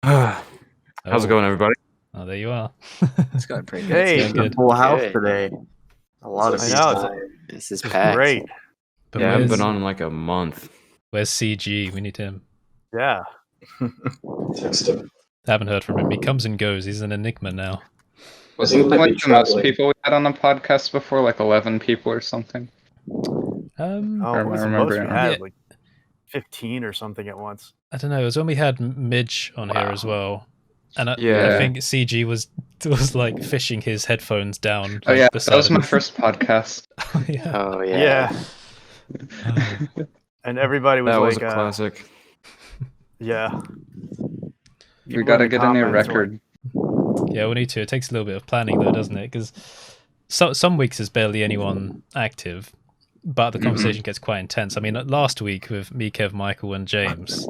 How's it going, everybody? Oh, there you are. It's going pretty good. Hey, It's good. full house Good. today. A lot of I people. know. This is It's packed. great. But Yeah, I haven't where's, been on in like a month. where's CG? We need him. Yeah. Text him. Haven't heard from him. He comes and goes. He's an enigma now. Was he Like might be the most traveling. people we had on the podcast before, like 11 people or something. Oh, Or what was am the I most we remembering had? Yeah. Like 15 or something at once. I don't know. It was when we had Midge on here as well, and I Yeah. think CG was like fishing his headphones down. Oh like, yeah, beside that was him. my first podcast. Yeah. Oh yeah. And everybody was That was like, a classic. yeah. We People gotta in the get a new comments were record. Yeah, we need to. It takes a little bit of planning though, doesn't it? Because some weeks there's barely anyone active, but the conversation gets quite intense. I mean, last week with me, Kev, Michael, and James,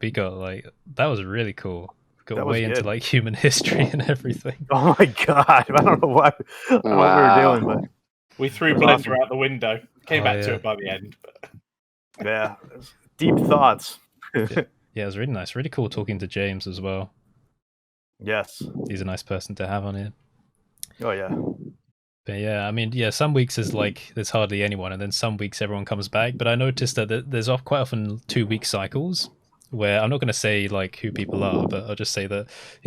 we got like that was really cool. Got That was way into good. like human history and everything. Oh my god! I don't know what we were doing, but We threw That's Blender awesome. out the window. Came Oh, back to yeah. it by the end. But... yeah, deep thoughts. Yeah, it was really nice. Really cool talking to James as well. Yes. He's a nice person to have on here. Oh yeah. But yeah, I mean, yeah, some weeks is like there's hardly anyone, and then some weeks everyone comes back. But I noticed that there's quite often 2-week cycles where I'm not going to say like who people are, but I'll just say that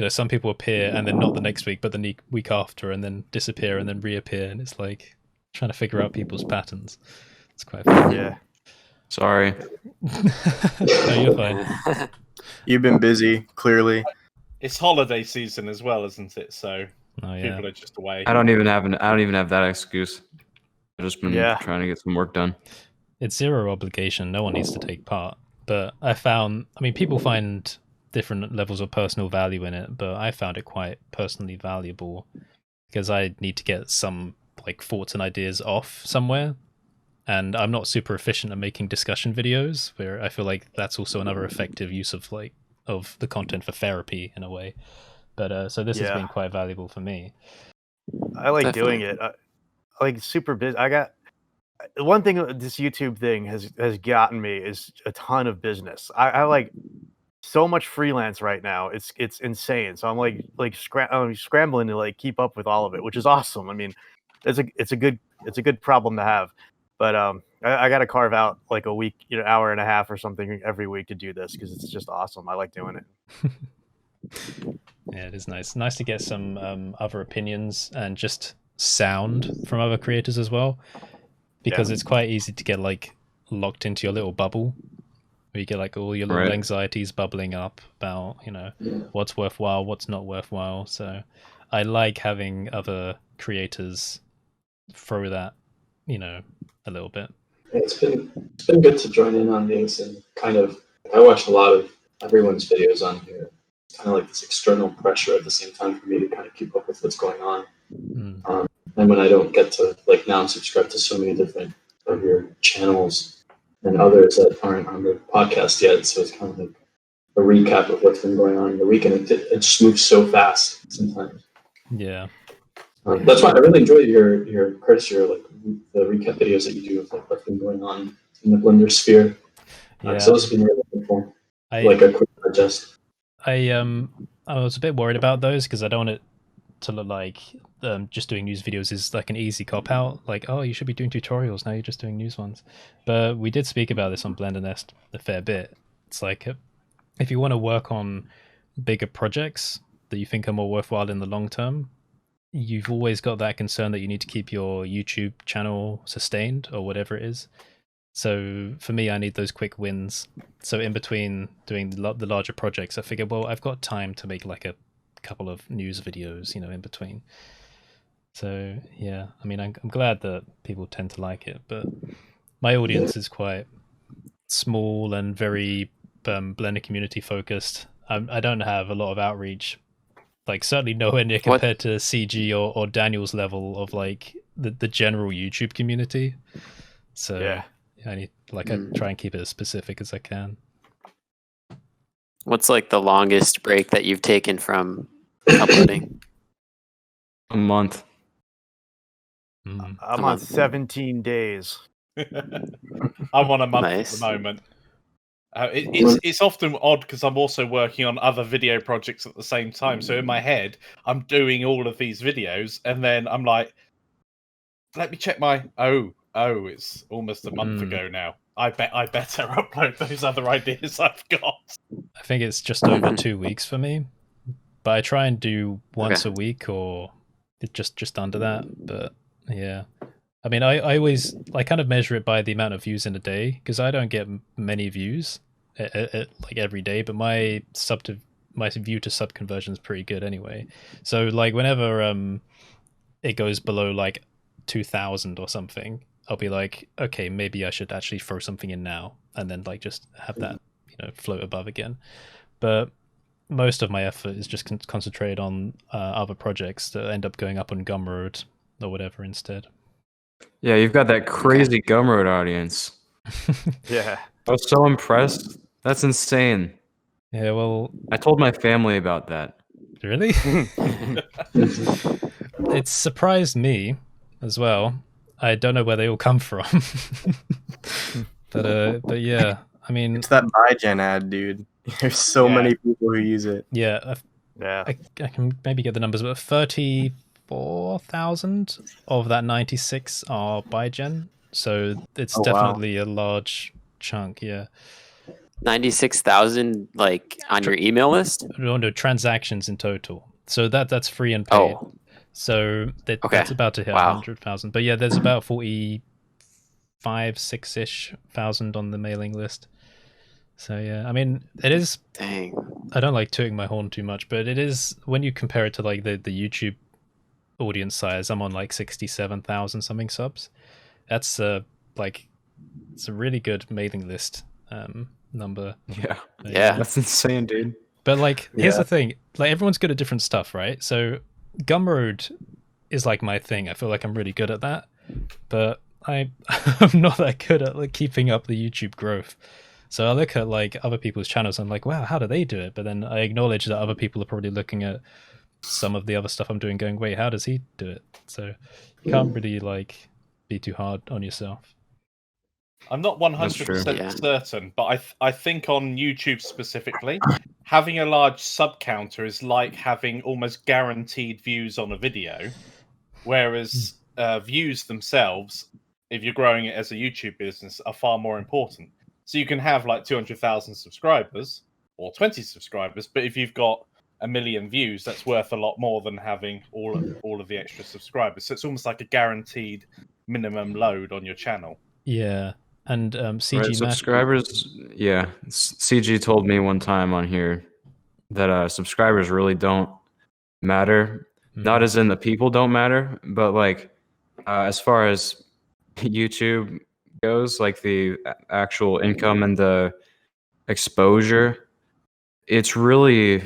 some people appear and then not the next week, but the week after, and then disappear and then reappear, and it's like trying to figure out people's patterns. It's quite fun. Yeah. Sorry. No, you're fine. You've been busy, clearly. It's holiday season as well, isn't it? So Oh yeah. people are just away. I don't even have that excuse. I've just been Yeah. trying to get some work done. It's zero obligation. No one needs to take part. But I mean, people find different levels of personal value in it, but I found it quite personally valuable because I need to get some like thoughts and ideas off somewhere. And I'm not super efficient at making discussion videos, where I feel like that's also another effective use of the content for therapy in a way. But so this has Yeah. been quite valuable for me. I like Definitely. doing it. Like super busy. I got one thing. This YouTube thing has gotten me is a ton of business. I like so much freelance right now. It's insane. So I'm like scrambling to like keep up with all of it, which is awesome. I mean, it's a good problem to have. But I got to carve out like a week, hour and a half or something every week to do this because it's just awesome. I like doing it. Yeah, it is nice. Nice to get some other opinions and just sound from other creators as well, because it's quite easy to get like locked into your little bubble, where you get like all your little Right. anxieties bubbling up about what's worthwhile, what's not worthwhile. So I like having other creators throw that a little bit. It's been good to join in on these and kind of. I watch a lot of everyone's videos on here. It's kind of like this external pressure at the same time for me to kind of keep up with what's going on. And when I don't get to now I'm subscribed to so many different of your channels and others that aren't on the podcast yet, so it's kind of like a recap of what's been going on in the weekend. It just moves so fast sometimes. Yeah. That's why I really enjoy your Curtis, the recap videos that you do of what's been going on in the Blender sphere. Yeah. So those have been really helpful. I Like a quick digest. I was a bit worried about those because I don't want it to look like just doing news videos is like an easy cop out. Like, oh, you should be doing tutorials, now you're just doing news ones. But we did speak about this on BlenderNest a fair bit. It's like if you want to work on bigger projects that you think are more worthwhile in the long term, you've always got that concern that you need to keep your YouTube channel sustained or whatever it is. So for me, I need those quick wins. So in between doing the larger projects, I figured, well, I've got time to make like a couple of news videos, in between. So yeah, I mean, I'm glad that people tend to like it, but my audience is quite small and very Blender community focused. I don't have a lot of outreach, like certainly nowhere near compared to CG or Daniel's level of like the general YouTube community. So Yeah. I need I try and keep it as specific as I can. What's like the longest break that you've taken from uploading? A month. I'm on 17 days. I'm on a month Nice. at the moment. It's often odd because I'm also working on other video projects at the same time. So in my head, I'm doing all of these videos, and then I'm like, let me check my it's almost a month ago now. I better upload those other ideas I've got. I think it's just over 2 weeks for me, but I try and do once a week or just under that. But yeah, I mean, I always kind of measure it by the amount of views in a day because I don't get many views like every day, but my view to sub conversion is pretty good anyway. So like whenever it goes below like 2,000 or something, I'll be like, okay, maybe I should actually throw something in now, and then like just have that float above again. But most of my effort is just concentrated on other projects that end up going up on Gumroad or whatever instead. Yeah, you've got that crazy Gumroad audience. Yeah. I was so impressed. That's insane. Yeah, well, I told my family about that. really? It surprised me as well. I don't know where they all come from. but yeah, I mean, It's that ByGen ad, dude. There's so many people who use it. Yeah, I can maybe get the numbers, but 34,000 of that 96 are ByGen, so it's definitely a large chunk. Yeah, 96,000 like on your email list. No, transactions in total. So that's free and paid. Oh. So that's about to hit 100,000. But yeah, there's about 45, 6-ish thousand on the mailing list. So yeah, I mean, it is. Dang. I don't like tooting my horn too much, but it is when you compare it to like the YouTube audience size. I'm on like 67,000 something subs. That's like it's a really good mailing list number. Yeah, Yeah, that's insane, dude. But like, here's the thing: like everyone's good at different stuff, right? So Gumroad is like my thing. I feel like I'm really good at that, but I'm not that good at like keeping up the YouTube growth. So I look at like other people's channels and I'm like, wow, how do they do it? But then I acknowledge that other people are probably looking at some of the other stuff I'm doing going, wait, how does he do it? So you can't really like be too hard on yourself. I'm not 100% certain, but I think on YouTube specifically, having a large sub counter is like having almost guaranteed views on a video, whereas views themselves, if you're growing it as a YouTube business, are far more important. So you can have like 200,000 subscribers or 20 subscribers, but if you've got 1 million views, that's worth a lot more than having all of the extra subscribers. So it's almost like a guaranteed minimum load on your channel. Yeah. And CG subscribers, yeah. CG told me one time on here that subscribers really don't matter. Not as in the people don't matter, but like as far as YouTube goes, like the actual income and the exposure, it's really,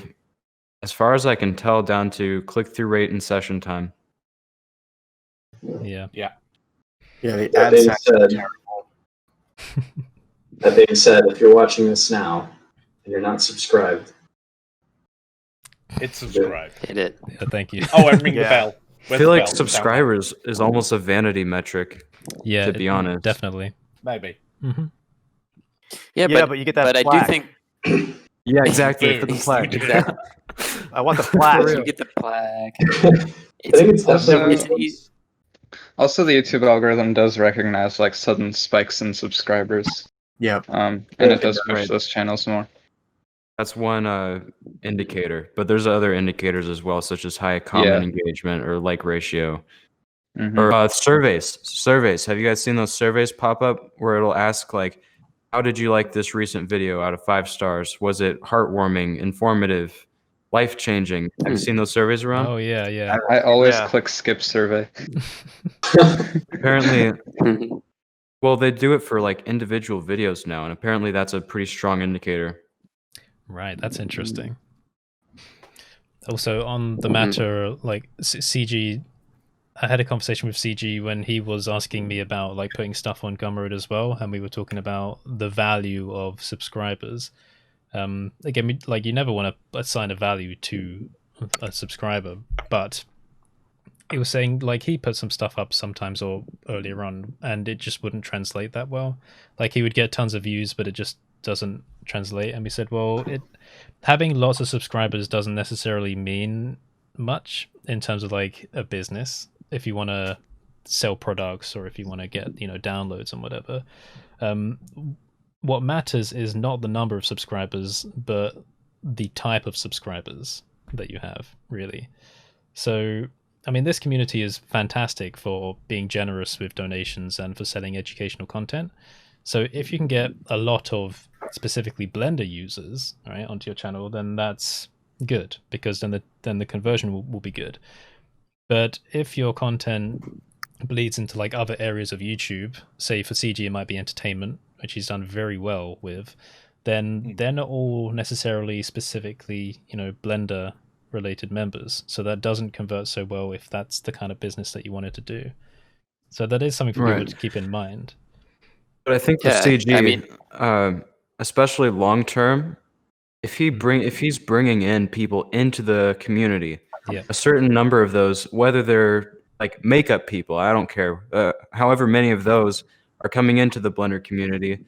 as far as I can tell, down to click-through rate and session time. Yeah. The ads are terrible. That being said, if you're watching this now and you're not subscribed, hit subscribe. Hit it. Yeah, thank you. Oh, and ring the bell. I feel like subscribers is almost a vanity metric. Yeah, to be honest, definitely. Maybe. Mm-hmm. Yeah, but you get that. But plaque. I do think. Yeah, exactly. For the flag. Exactly. I want the plaque. You get the plaque. I think it's definitely. Also, the YouTube algorithm does recognize like sudden spikes in subscribers. Yep. And it does push those channels more. That's one indicator, but there's other indicators as well, such as high comment engagement or like ratio, or surveys. Surveys. Have you guys seen those surveys pop up where it'll ask like, "How did you like this recent video out of 5 stars? Was it heartwarming, informative, life-changing?" Have you seen those surveys around? Oh yeah. I always click skip survey. Apparently, well, they do it for like individual videos now, and apparently that's a pretty strong indicator. Right, that's interesting. Also, on the matter, like CG, I had a conversation with CG when he was asking me about like putting stuff on Gumroad as well, and we were talking about the value of subscribers. Again, like you never want to assign a value to a subscriber, but he was saying like he put some stuff up sometimes or earlier on, and it just wouldn't translate that well. Like he would get tons of views, but it just doesn't translate, and we said, well, having lots of subscribers doesn't necessarily mean much in terms of like a business. If you want to sell products or if you want to get downloads and whatever, what matters is not the number of subscribers, but the type of subscribers that you have, really. So I mean, this community is fantastic for being generous with donations and for selling educational content. So if you can get a lot of specifically Blender users, right, onto your channel, then that's good, because then the conversion will be good. But if your content bleeds into like other areas of YouTube, say for CG it might be entertainment, which he's done very well with, then they're not all necessarily specifically, Blender related members. So that doesn't convert so well if that's the kind of business that you wanted to do. So that is something for people to keep in mind. But I think the CG, especially long term, if he's bringing in people into the community, a certain number of those, whether they're like makeup people, I don't care, however many of those are coming into the Blender community,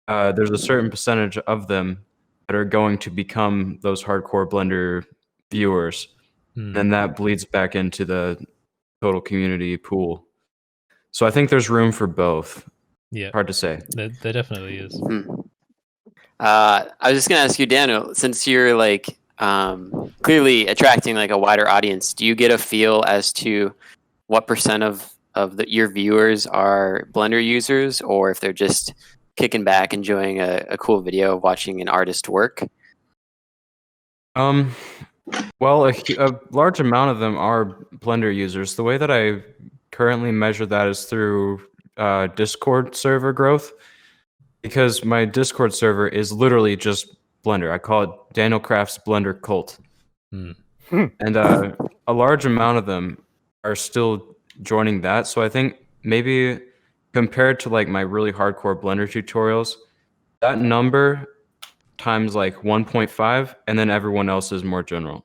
there's a certain percentage of them that are going to become those hardcore Blender viewers, and that bleeds back into the total community pool. So I think there's room for both. Yeah, hard to say. There definitely is. I was just gonna ask you, Daniel, since you're like clearly attracting like a wider audience, do you get a feel as to what percent of your viewers are Blender users, or if they're just kicking back, enjoying a cool video, watching an artist work? Well, a large amount of them are Blender users. The way that I currently measure that is through Discord server growth, because my Discord server is literally just Blender. I call it Daniel Craft's Blender Cult. And a large amount of them are still joining that. So I think maybe compared to like my really hardcore Blender tutorials, that number times like 1.5, and then everyone else is more general.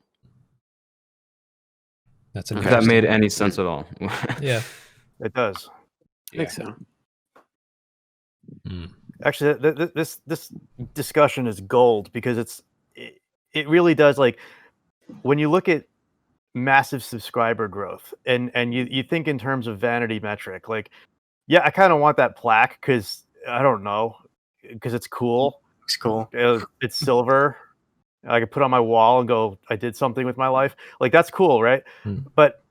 That's if that made any sense at all. Yeah, it does. I think so. Actually, this discussion is gold, because it really does, like, when you look at massive subscriber growth and you think in terms of vanity metric, like, yeah, I kind of want that plaque because I don't know, because it's cool. It's cool. It's silver. I could put on my wall and go, I did something with my life. Like, that's cool, right? But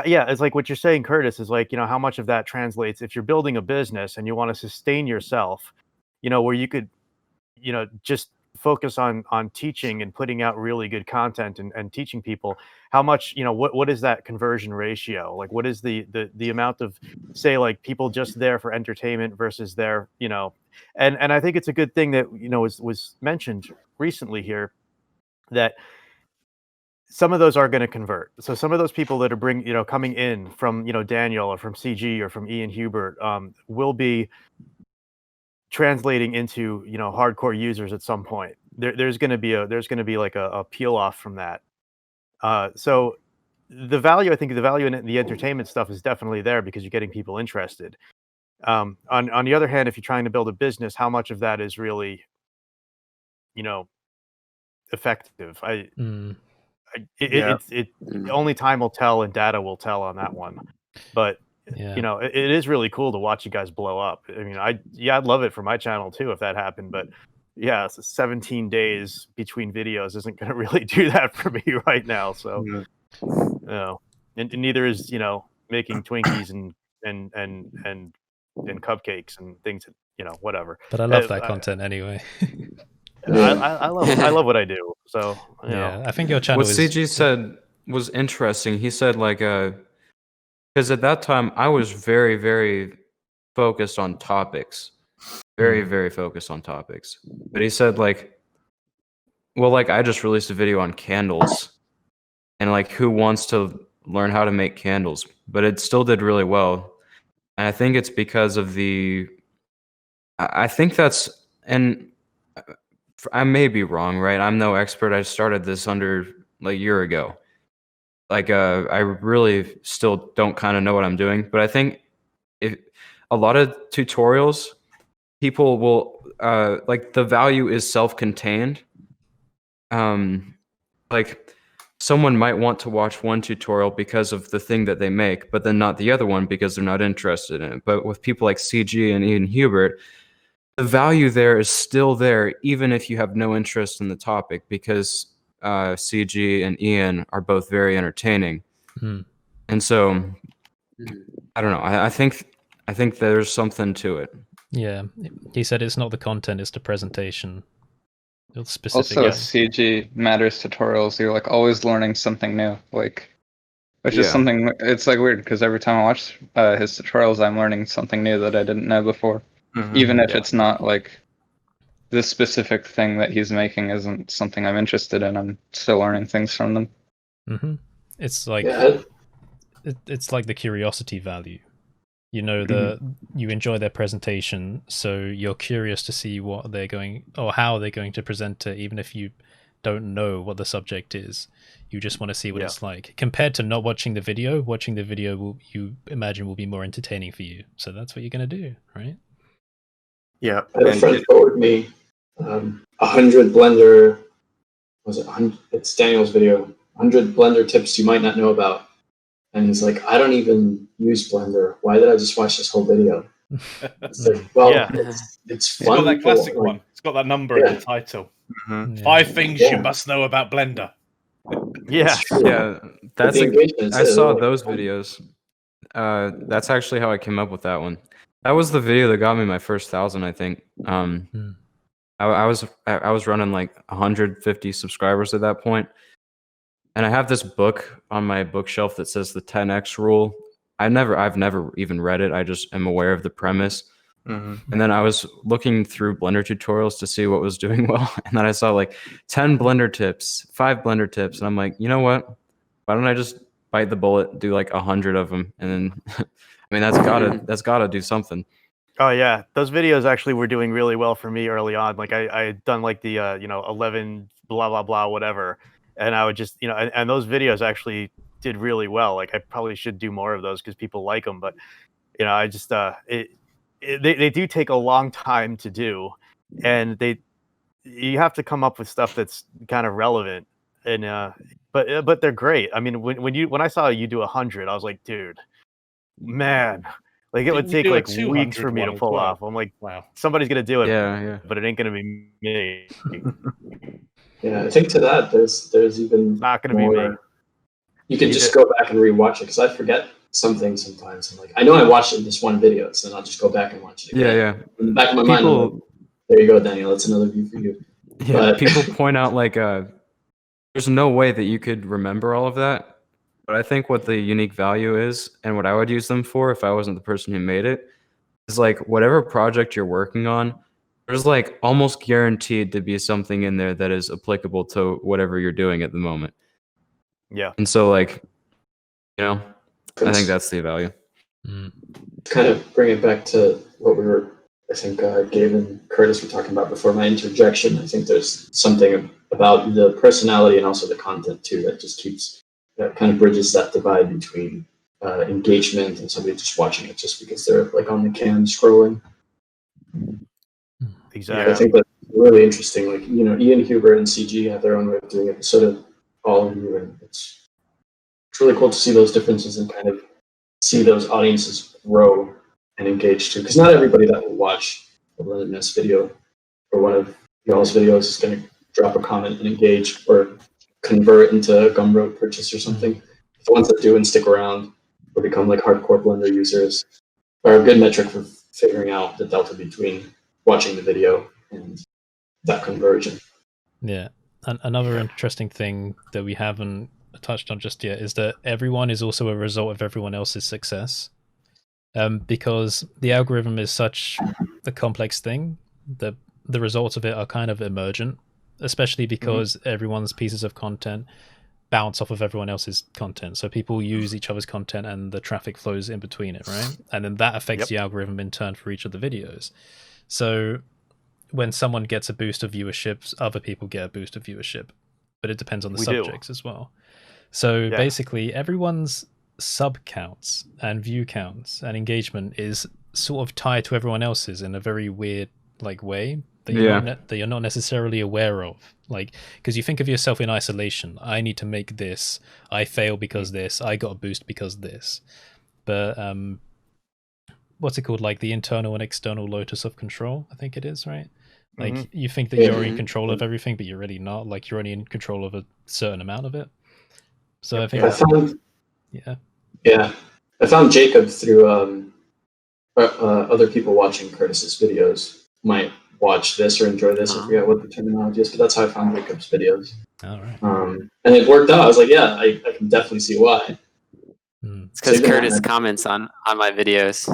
yeah, it's like what you're saying, Curtis, is like, how much of that translates if you're building a business and you want to sustain yourself, where you could, just focus on teaching and putting out really good content and teaching people. How much, what is that conversion ratio? Like, what is the amount of, say, like, people just there for entertainment versus there, and I think it's a good thing that, was mentioned recently here, that some of those are going to convert. So some of those people that are coming in from, Daniel or from CG or from Ian Hubert, will be translating into, hardcore users at some point. There's going to be like a peel off from that. So the value in the entertainment stuff is definitely there, because you're getting people interested. On the other hand, if you're trying to build a business, how much of that is really, effective? Only time will tell, and data will tell on that one. But it is really cool to watch you guys blow up. I mean, I'd love it for my channel too if that happened. But yeah, 17 days between videos isn't going to really do that for me right now. So, and neither is making Twinkies and cupcakes and things, whatever. But I love that content anyway. I love what I do. So I think your channel. What CG said was interesting. He said, like, because at that time I was very, very focused on topics, very, very focused on topics. But he said, like, well, like, I just released a video on candles, and like, who wants to learn how to make candles? But it still did really well, and I think it's because of I think that's, and I may be wrong, right? I'm no expert. I started this under like a year ago. Like, I really still don't kind of know what I'm doing, but I think if a lot of tutorials people will like the value is self-contained. Like someone might want to watch one tutorial because of the thing that they make, but then not the other one because they're not interested in it. But with people like CG and Ian Hubert, the value there is still there, even if you have no interest in the topic, because CG and Ian are both very entertaining. And so, I don't know. I think there's something to it. Yeah, he said it's not the content; it's the presentation. Also, with CG matters tutorials, you're like always learning something new. Like, which is something. It's like weird because every time I watch his tutorials, I'm learning something new that I didn't know before. Even if it's not like this specific thing that he's making isn't something I'm interested in, I'm still learning things from them. It's like it's like the curiosity value. You know, you enjoy their presentation, so you're curious to see what they're going or how they're going to present it, even if you don't know what the subject is. You just want to see what it's like. Compared to not watching the video you imagine will be more entertaining for you. So that's what you're going to do, right? Yeah. A friend forwarded me 100 Blender. Was it 100? It's Daniel's video. 100 Blender tips you might not know about. And he's like, I don't even use Blender. Why did I just watch this whole video? It's like, well, it's fun. It's got that classic one. It's got that number in the title. 5 things you must know about Blender. Yeah. That's I saw those videos. That's actually how I came up with that one. That was the video that got me my first 1,000, I think. I was running like 150 subscribers at that point. And I have this book on my bookshelf that says the 10x rule. I've never even read it. I just am aware of the premise. And then I was looking through Blender tutorials to see what was doing well. And then I saw like 10 Blender tips, 5 Blender tips. And I'm like, you know what? Why don't I just bite the bullet, do like 100 of them? And then, I mean, that's gotta do something. Oh yeah, those videos actually were doing really well for me early on. Like I had done like the 11 blah blah blah whatever, and I would just and those videos actually did really well. Like I probably should do more of those because people like them. But I just they do take a long time to do, and you have to come up with stuff that's kind of relevant. And but they're great. I mean, when I saw you do 100, I was like, dude, man. Like it would take like weeks for me to pull off. I'm like, wow, somebody's gonna do it, but it ain't gonna be me. Yeah, I think to that there's even not gonna be me. You can just go back and rewatch it because I forget something sometimes. I'm like, I know I watched it in this one video, so then I'll just go back and watch it again. Yeah. In the back of my mind, I'm like, there you go, Daniel. That's another view for you. Yeah, but people point out like there's no way that you could remember all of that. But I think what the unique value is, and what I would use them for if I wasn't the person who made it, is like whatever project you're working on, there's like almost guaranteed to be something in there that is applicable to whatever you're doing at the moment. Yeah. And so like, I think that's the value. Kind of bring it back to what I think Gabe and Curtis were talking about before my interjection. I think there's something about the personality and also the content too that just that kind of bridges that divide between engagement and somebody just watching it just because they're like on the cam scrolling. Exactly. Yeah, I think that's really interesting. Like, Ian Hubert and CG have their own way of doing it, but so do all of you, and it's really cool to see those differences and kind of see those audiences grow and engage too. Because not everybody that will watch a BlenderNest video or one of y'all's videos is going to drop a comment and engage or convert into a Gumroad purchase or something. The ones that do and stick around or become like hardcore Blender users are a good metric for figuring out the delta between watching the video and that conversion. Yeah. Another interesting thing that we haven't touched on just yet is that everyone is also a result of everyone else's success. Because the algorithm is such a complex thing that the results of it are kind of emergent, especially because everyone's pieces of content bounce off of everyone else's content. So people use each other's content and the traffic flows in between it, right? And then that affects the algorithm in turn for each of the videos. So when someone gets a boost of viewership, other people get a boost of viewership, but it depends on the subjects as well. So basically everyone's sub counts and view counts and engagement is sort of tied to everyone else's in a very weird like way that you're not necessarily aware of. Like, because you think of yourself in isolation. I need to make this. I fail because this. I got a boost because this. But what's it called? Like the internal and external locus of control, I think it is, right? Like you think that you're in control of everything, but you're really not. Like you're only in control of a certain amount of it. So I think I found Jacob through other people watching Curtis's videos might watch this or enjoy this. I forget what the terminology is, but that's how I found Jacob's videos. All right. And it worked out. I was like, yeah, I can definitely see why. It's because Curtis comments on my videos.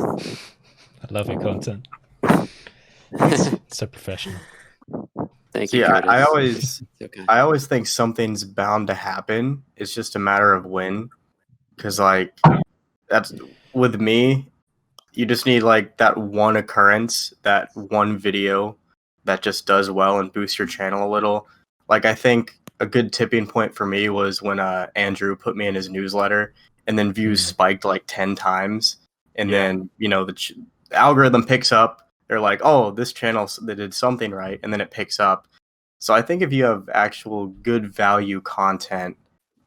I love your content. So professional. Thank you. Yeah, Curtis. I always think something's bound to happen. It's just a matter of when. Because like that's with me, you just need like that one occurrence, that one video that just does well and boosts your channel a little. Like I think a good tipping point for me was when Andrew put me in his newsletter, and then views spiked like 10 times, and then the algorithm picks up. They're like, oh, this channel, they did something right, and then it picks up. So I think if you have actual good value content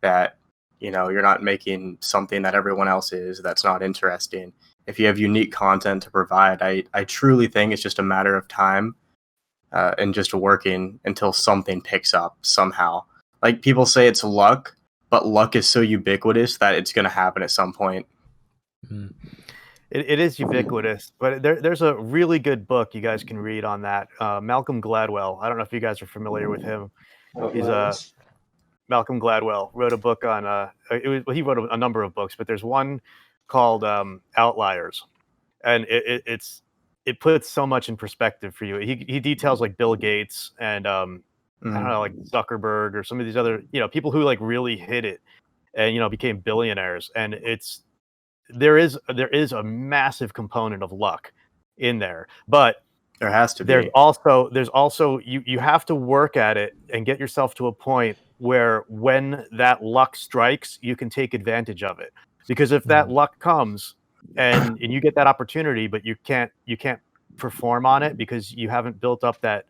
that you're not making something that everyone else is that's not interesting. If you have unique content to provide, I truly think it's just a matter of time and just working until something picks up somehow. Like people say it's luck, but luck is so ubiquitous that it's going to happen at some point. It is ubiquitous, but there's a really good book you guys can read on that. Malcolm Gladwell. I don't know if you guys are familiar with him. He's Malcolm Gladwell wrote a book on he wrote a number of books, but there's one called Outliers, and it puts so much in perspective for you. He details like Bill Gates and I don't know, like Zuckerberg or some of these other people who like really hit it and became billionaires, and there is a massive component of luck in there, but there has to be. There's also you have to work at it and get yourself to a point where when that luck strikes, you can take advantage of it. Because if that luck comes and you get that opportunity, but you can't perform on it because you haven't built up that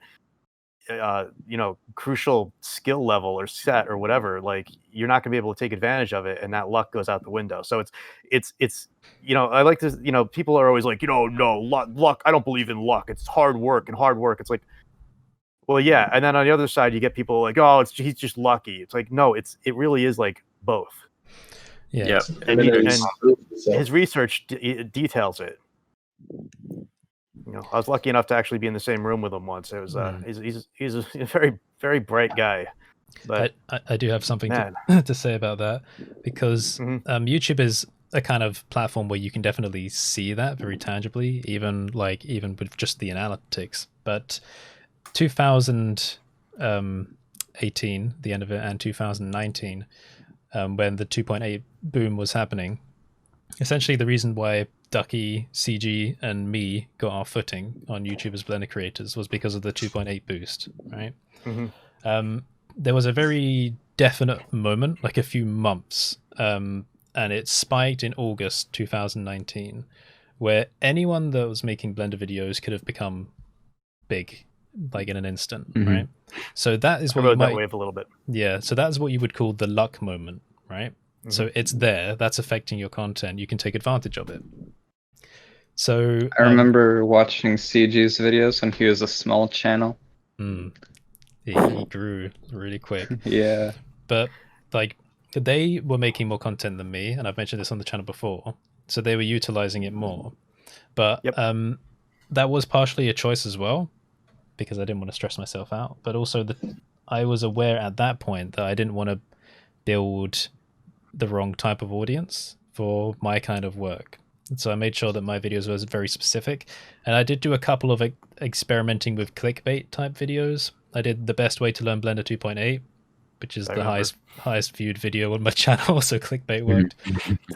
crucial skill level or set or whatever, like you're not gonna be able to take advantage of it, and that luck goes out the window. So it's I like to, people are always like, no, luck, I don't believe in luck. It's hard work. It's like, well, yeah. And then on the other side, you get people like, oh, he's just lucky. It's like, no, it really is like both. Yeah. Yep. And his research details it. I was lucky enough to actually be in the same room with him once. It was he's a very, very bright guy. But I do have something to say about that, because YouTube is a kind of platform where you can definitely see that very tangibly, even with just the analytics. But 2018, the end of it, and 2019, when the 2.8 boom was happening, essentially the reason why Ducky, CG, and me got our footing on YouTube as Blender creators was because of the 2.8 boost, right? There was a very definite moment, like a few months, and it spiked in August 2019, where anyone that was making Blender videos could have become big, like in an instant, right? So that is what you might wave a little bit. Yeah, so that's what you would call the luck moment, right? So it's there, that's affecting your content. You can take advantage of it. So I remember watching CG's videos when he was a small channel. He grew really quick. Yeah. But like they were making more content than me, and I've mentioned this on the channel before, so they were utilizing it more. But that was partially a choice as well, because I didn't want to stress myself out, but also I was aware at that point that I didn't want to build the wrong type of audience for my kind of work. So I made sure that my videos was very specific, and I did do a couple of experimenting with clickbait type videos. I did the best way to learn Blender 2.8, which is the highest viewed video on my channel, so clickbait worked.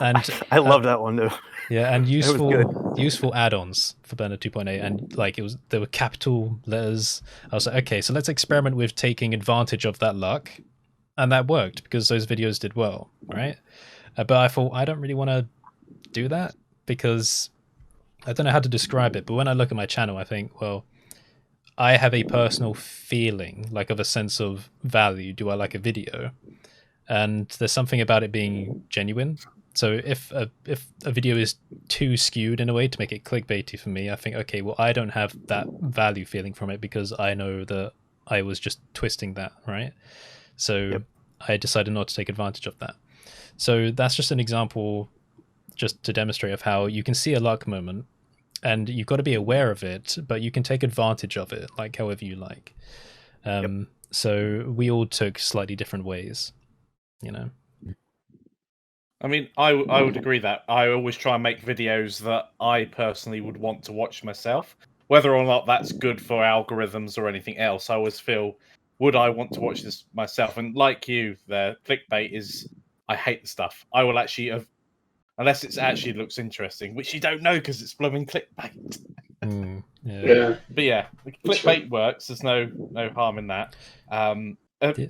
And I love that one too. Yeah, and useful add-ons for Blender 2.8, and like there were capital letters. I was like, okay, so let's experiment with taking advantage of that luck, and that worked because those videos did well, right? But I thought I don't really want to do that, because I don't know how to describe it, but when I look at my channel, I think, well, I have a personal feeling, like of a sense of value. Do I like a video? And there's something about it being genuine. So if a video is too skewed in a way to make it clickbaity for me, I think, okay, well, I don't have that value feeling from it because I know that I was just twisting that, right? So I decided not to take advantage of that. So that's just an example, just to demonstrate of how you can see a luck moment, and you've got to be aware of it, but you can take advantage of it, like however you like. So we all took slightly different ways, you know. I mean, I would agree that I always try and make videos that I personally would want to watch myself. Whether or not that's good for algorithms or anything else, I always feel, would I want to watch this myself? And like you, the clickbait is, I hate the stuff. I will actually, unless it actually looks interesting, which you don't know because it's blooming clickbait. Yeah. But yeah, clickbait works. There's no harm in that.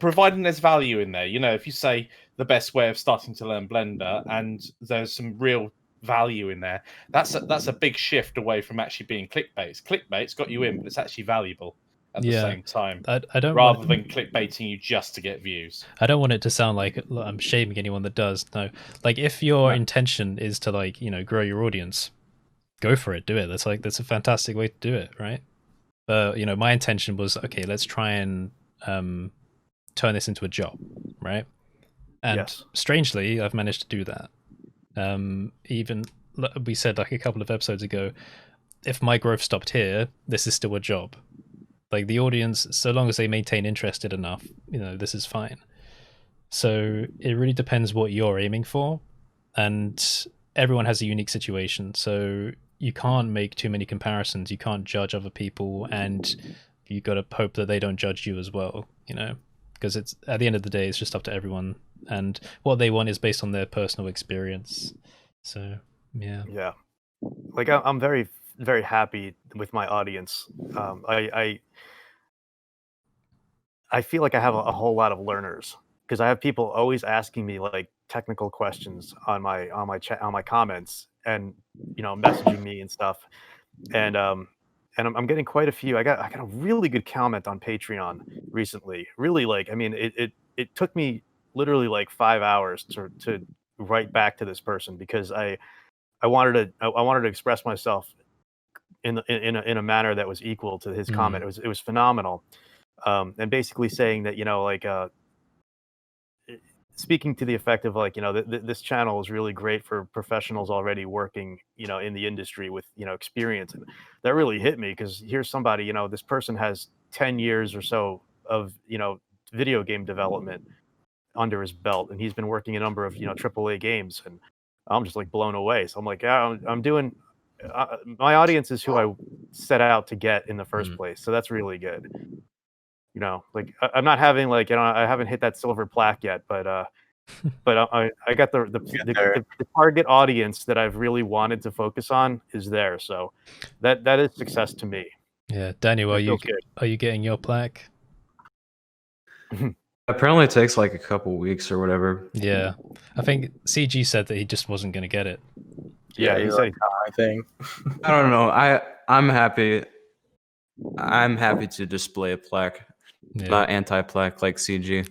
Providing there's value in there. You know, if you say the best way of starting to learn Blender and there's some real value in there, that's a big shift away from actually being clickbait. Clickbait's got you in, but it's actually valuable at the same time. I don't rather than clickbaiting you just to get views. I don't want it to sound like I'm shaming anyone that does. No, like if your intention is to, like, you know, grow your audience, go for it, do it. That's a fantastic way to do it, right? But you know, my intention was, okay, let's try and turn this into a job, right? And strangely, I've managed to do that. Even we said like a couple of episodes ago, if my growth stopped here, this is still a job. Like the audience, so long as they maintain interested enough, you know, this is fine. So it really depends what you're aiming for, and everyone has a unique situation. So you can't make too many comparisons. You can't judge other people, and you got to hope that they don't judge you as well, you know, because it's, at the end of the day, it's just up to everyone, and what they want is based on their personal experience. So yeah, like I'm very, very happy with my audience. I feel like I have a whole lot of learners, because I have people always asking me like technical questions on my chat, on my comments, and you know, messaging me and stuff. And I'm getting quite a few. I got a really good comment on Patreon recently. Really, like, I mean, it took me literally like 5 hours to write back to this person, because I wanted to express myself in a manner that was equal to his comment. It was phenomenal. And basically saying that, you know, like, speaking to the effect of like, you know, this channel is really great for professionals already working, you know, in the industry with, you know, experience. And that really hit me, because here's somebody, you know, this person has 10 years or so of, you know, video game development under his belt, and he's been working a number of, you know, AAA games, and I'm just like blown away. So I'm like, yeah, I'm doing, my audience is who I set out to get in the first place. So that's really good. You know, like I'm not having like, you know, I haven't hit that silver plaque yet, but I got the target audience that I've really wanted to focus on is there. So that is success to me. Yeah, Daniel, are you getting your plaque? Apparently, it takes like a couple weeks or whatever. Yeah, I think CG said that he just wasn't going to get it. Yeah, he said I think. I don't know. I'm happy. I'm happy to display a plaque. Yeah. Not anti-plaque like CG.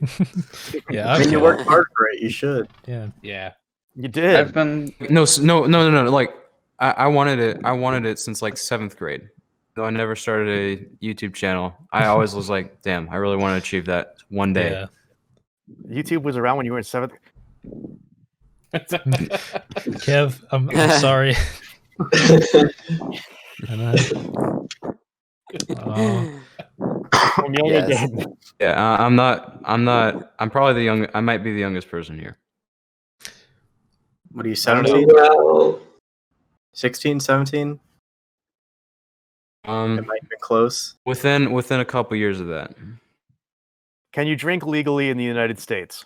Yeah, I mean, you worked hard for it. You should. Yeah, you did. I've been no. Like I wanted it since like 7th grade. Though I never started a YouTube channel, I always was like, damn, I really want to achieve that one day. Yeah. YouTube was around when you were in 7th. Kev, I'm sorry. I'm young again. Yeah, I'm not. I'm probably the young. I might be the youngest person here. What are you, 17? Well, 16, 17? It might be close. Within a couple years of that. Can you drink legally in the United States?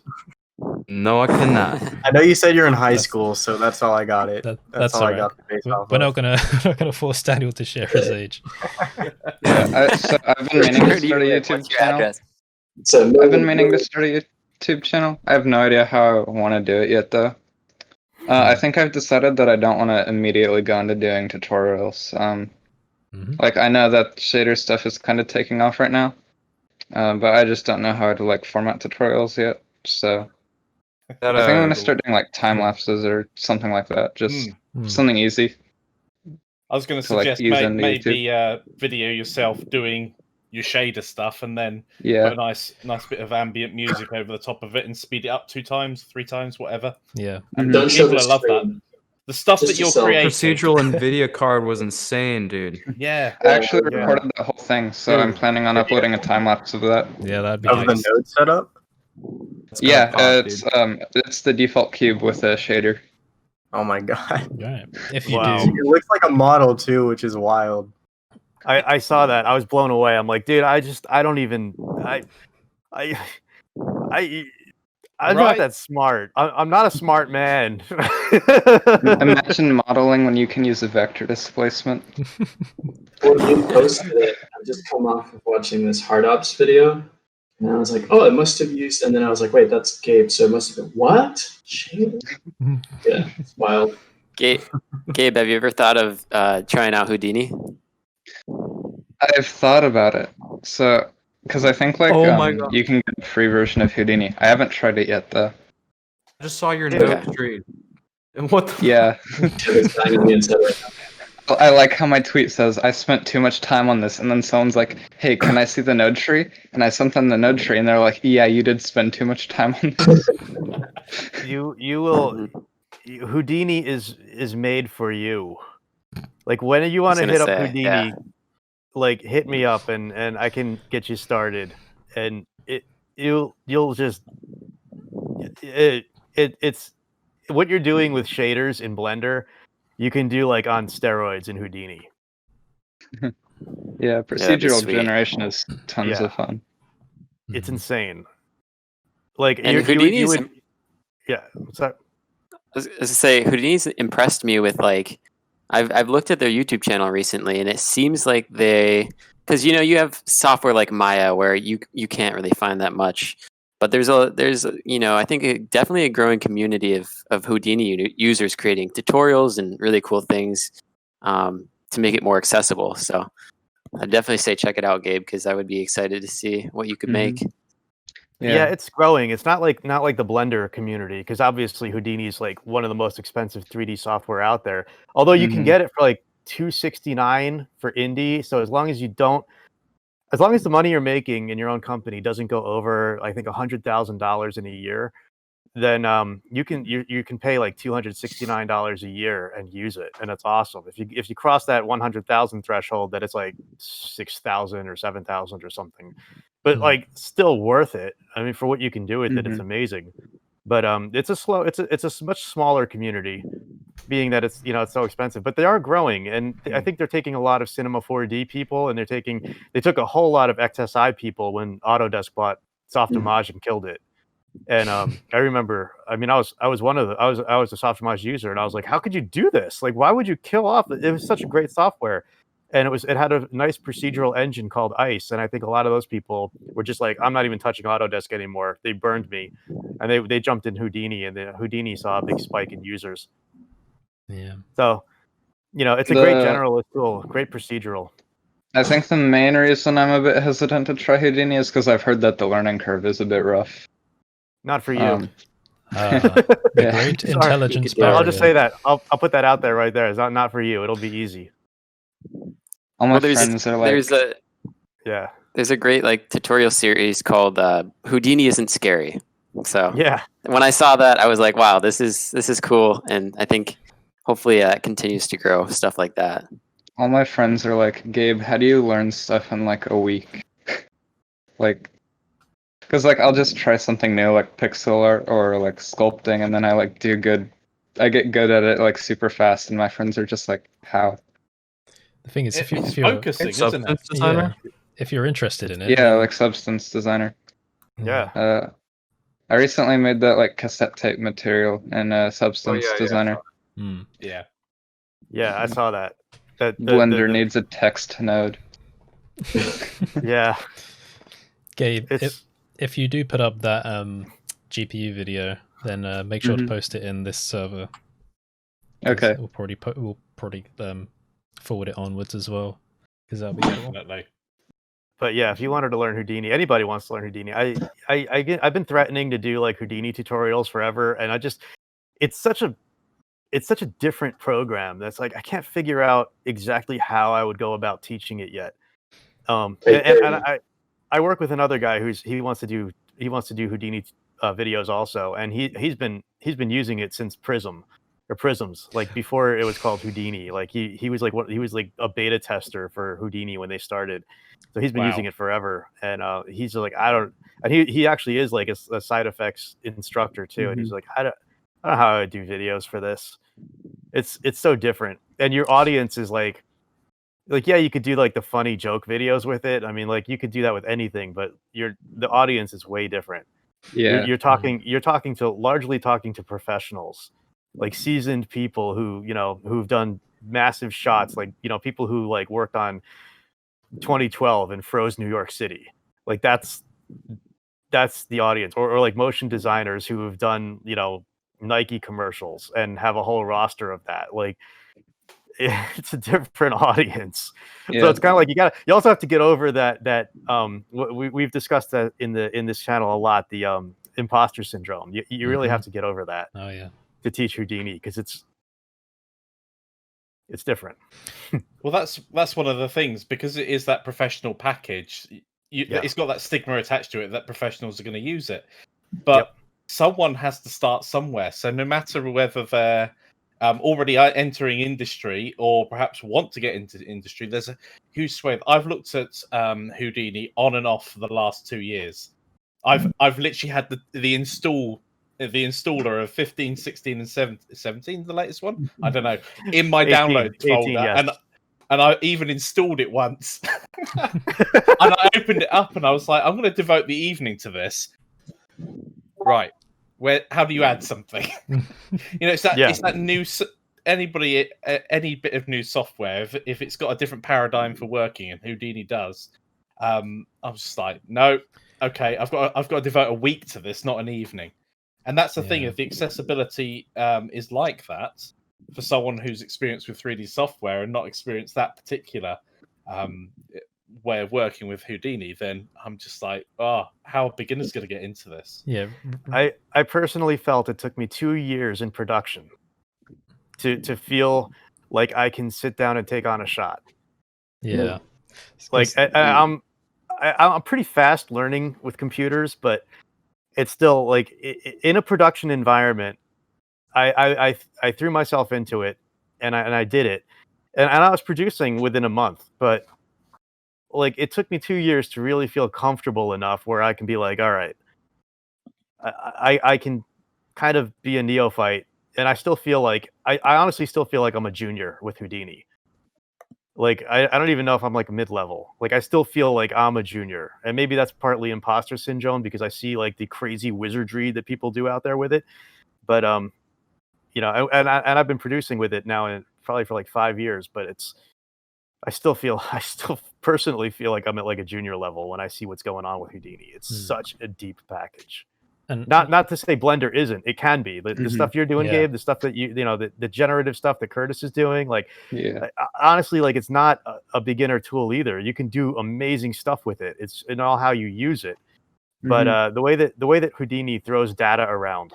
No, I cannot. I know you said you're in high school, so that's all I got. That's all right. I got. We're not gonna force Daniel to share his age. I've been meaning to start a YouTube channel. I've been meaning to start a YouTube channel. I have no idea how I want to do it yet, though. I think I've decided that I don't want to immediately go into doing tutorials. Like I know that shader stuff is kind of taking off right now, but I just don't know how to like format tutorials yet. So That, I think I'm gonna start doing like time lapses or something like that. Just something easy. I was going to like, suggest maybe video yourself doing your shader stuff, and then put a nice bit of ambient music over the top of it, and speed it up 2 times, 3 times, whatever. Yeah, Don't show People the love that. The stuff that you're creating. Procedural NVIDIA card was insane, dude. Yeah. I actually recorded that whole thing, so I'm planning on uploading a time lapse of that. Yeah, that'd be Of nice. the node setup? It's the default cube with a shader. Oh my god. Right. If you Wow. do. It looks like a model too, which is wild. I saw that. I was blown away. I'm like, dude, I'm not that smart. I'm not a smart man. Imagine modeling when you can use a vector displacement. When you posted it, I just come off of watching this hard ops video, and I was like, oh, it must have used, and then I was like, wait, that's Gabe, so it must have been, what? Shit. Yeah, it's wild. Gabe, have you ever thought of trying out Houdini? I've thought about it. So, because I think like you can get a free version of Houdini. I haven't tried it yet though. I just saw your node tree. And what the Yeah. I like how my tweet says, I spent too much time on this, and then someone's like, hey, can I see the node tree? And I sent them the node tree, and they're like, yeah, you did spend too much time on this. You will Houdini is made for you. Like when you want to hit up Houdini, like hit me up and I can get you started. And you'll just it's what you're doing with shaders in Blender, you can do like on steroids in Houdini. Yeah, procedural generation is tons of fun. It's insane. Like Houdini's what's that? I was gonna say Houdini's impressed me with like I've looked at their YouTube channel recently, and it seems like because you have software like Maya where you can't really find that much, but there's I think definitely a growing community of Houdini users creating tutorials and really cool things to make it more accessible. So I'd definitely say check it out, Gabe, because I would be excited to see what you could make. Yeah, it's growing. It's not like the Blender community, because obviously Houdini is like one of the most expensive 3D software out there. Although you can get it for like $269 for indie. So as long as the money you're making in your own company doesn't go over, I think $100,000 in a year, then you can pay like $269 a year and use it, and it's awesome. If you cross that 100,000 threshold, then it's like 6,000 or 7,000 or something. But like still worth it. I mean, for what you can do with it, it's amazing. But it's a much smaller community, being that it's so expensive. But they are growing, and I think they're taking a lot of Cinema 4D people, and they took a whole lot of XSI people when Autodesk bought Softimage and killed it. And I remember, I mean, I was a Softimage user, and I was like, how could you do this? Like, why would you kill off? It was such a great software. And it had a nice procedural engine called Ice, and I think a lot of those people were just like, I'm not even touching Autodesk anymore. They burned me, and they jumped in Houdini, and then Houdini saw a big spike in users. Yeah. So, it's a great generalist tool, great procedural. I think the main reason I'm a bit hesitant to try Houdini is because I've heard that the learning curve is a bit rough. Not for you. The great intelligence barrier. I'll just say that. I'll put that out there right there. It's not for you. It'll be easy. All my friends are like, there's a great like tutorial series called Houdini Isn't Scary. So when I saw that, I was like, wow, this is cool, and I think hopefully it continues to grow, stuff like that. All my friends are like, Gabe, how do you learn stuff in like a week? Like, because like I'll just try something new, like pixel art or like sculpting, and then I get good at it like super fast, and my friends are just like, how? The thing is, if you're focusing, isn't it? Designer? If you're interested in it. Yeah, like substance designer. Yeah. I recently made that like cassette tape material in substance designer. Yeah. Yeah, I saw that. Blender needs a text node. Yeah. Gabe, if you do put up that GPU video, then make sure to post it in this server, Okay. We'll probably forward it onwards as well, because that'll be cool. Definitely. But yeah, if you wanted to learn Houdini, anybody wants to learn Houdini. I've been threatening to do like Houdini tutorials forever, and it's such a different program that's like I can't figure out exactly how I would go about teaching it yet. And I work with another guy he wants to do Houdini videos also, and he's been using it since Prisms, like before it was called Houdini. Like he was like a beta tester for Houdini when they started, so he's been using it forever. And he's like, and he actually is like a side effects instructor too. And he's like, I don't know how I would do videos for this. It's so different, and your audience is like yeah, you could do like the funny joke videos with it. I mean, like you could do that with anything, but the audience is way different. Yeah, you're largely talking to professionals, like seasoned people who've done massive shots, like people who like worked on 2012 and froze New York City. Like that's the audience, or like motion designers who have done Nike commercials and have a whole roster of that. Like it's a different audience. So it's kind of like you also have to get over that we've discussed that in this channel a lot, the imposter syndrome. You really have to get over that. Oh yeah. To teach Houdini, because it's different. Well, that's one of the things, because it is that professional package. It's got that stigma attached to it that professionals are going to use it, but someone has to start somewhere. So no matter whether they're already entering industry or perhaps want to get into the industry, there's a huge swathe. I've looked at Houdini on and off for the last 2 years. I've literally had the installer of 15, 16, and 17, the latest one. I don't know, in my 18, downloads folder, yes. and I even installed it once. And I opened it up and I was like, I'm going to devote the evening to this. Right. How do you add something? It's that new, anybody, any bit of new software, if it's got a different paradigm for working, and Houdini does, I was just like, no, okay, I've got to devote a week to this, not an evening. And that's the thing, if the accessibility is like that for someone who's experienced with 3D software and not experienced that particular way of working with Houdini, then I'm just like, how are beginners going to get into this? Yeah, I personally felt it took me 2 years in production to feel like I can sit down and take on a shot. Yeah, like I'm pretty fast learning with computers, but it's still like in a production environment. I threw myself into it, and I did it, and I was producing within a month, but like it took me 2 years to really feel comfortable enough where I can be like, all right, I can kind of be a neophyte, and I still feel like I honestly still feel like I'm a junior with Houdini. Like I don't even know if I'm like mid-level. Like I still feel like I'm a junior, and maybe that's partly imposter syndrome because I see like the crazy wizardry that people do out there with it. But and I've been producing with it now probably for like 5 years, but I still personally feel like I'm at like a junior level when I see what's going on with Houdini. It's such a deep package. And not to say Blender isn't. It can be. The stuff you're doing, Gabe, the stuff that the generative stuff that Curtis is doing, like honestly, like it's not a beginner tool either. You can do amazing stuff with it. It's in all how you use it. But the way that Houdini throws data around,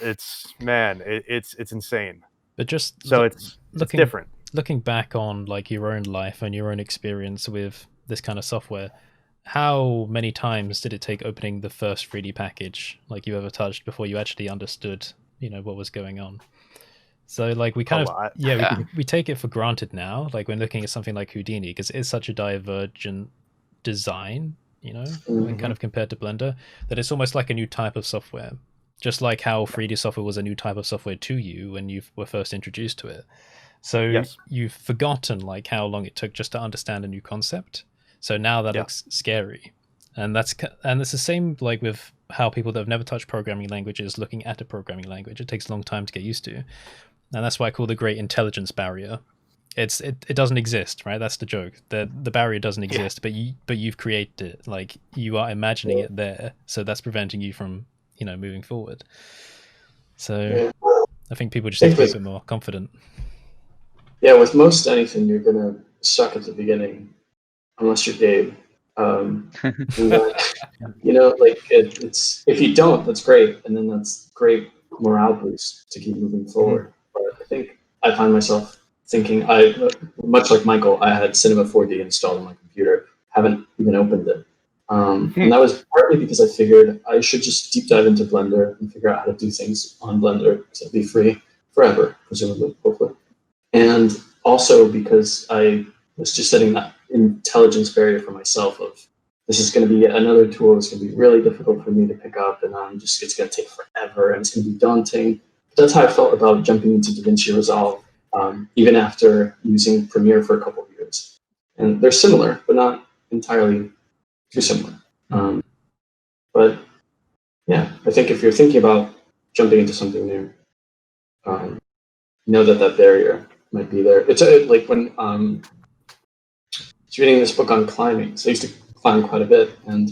it's insane. But just so it's different. Looking back on like your own life and your own experience with this kind of software, how many times did it take opening the first 3D package like you ever touched before you actually understood, what was going on? So like we kind of we take it for granted now, like when looking at something like Houdini, because it is such a divergent design, when kind of compared to Blender, that it's almost like a new type of software. Just like how 3D software was a new type of software to you when you were first introduced to it. So you've forgotten like how long it took just to understand a new concept. So now that looks scary, and it's the same like with how people that have never touched programming languages looking at a programming language. It takes a long time to get used to, and that's why I call the great intelligence barrier. It doesn't exist, right? That's the joke. The barrier doesn't exist, but you've created it. Like you are imagining it there, so that's preventing you from moving forward. So I think people just need to be a bit more confident. Yeah, with most anything, you're gonna suck at the beginning, unless you're Gabe. And then, it's if you don't, that's great, and then that's great morale boost to keep moving forward. But I think I find myself thinking, much like Michael, I had Cinema 4D installed on my computer, haven't even opened it, and that was partly because I figured I should just deep dive into Blender and figure out how to do things on Blender because it'll be free forever, presumably, hopefully. And also because I was just setting that intelligence barrier for myself of this is going to be another tool that's going to be really difficult for me to pick up, and it's going to take forever, and it's going to be daunting. But that's how I felt about jumping into DaVinci Resolve, even after using Premiere for a couple of years. And they're similar, but not entirely too similar. But yeah, I think if you're thinking about jumping into something new, know that barrier might be there. It's like when I was reading this book on climbing. So I used to climb quite a bit, and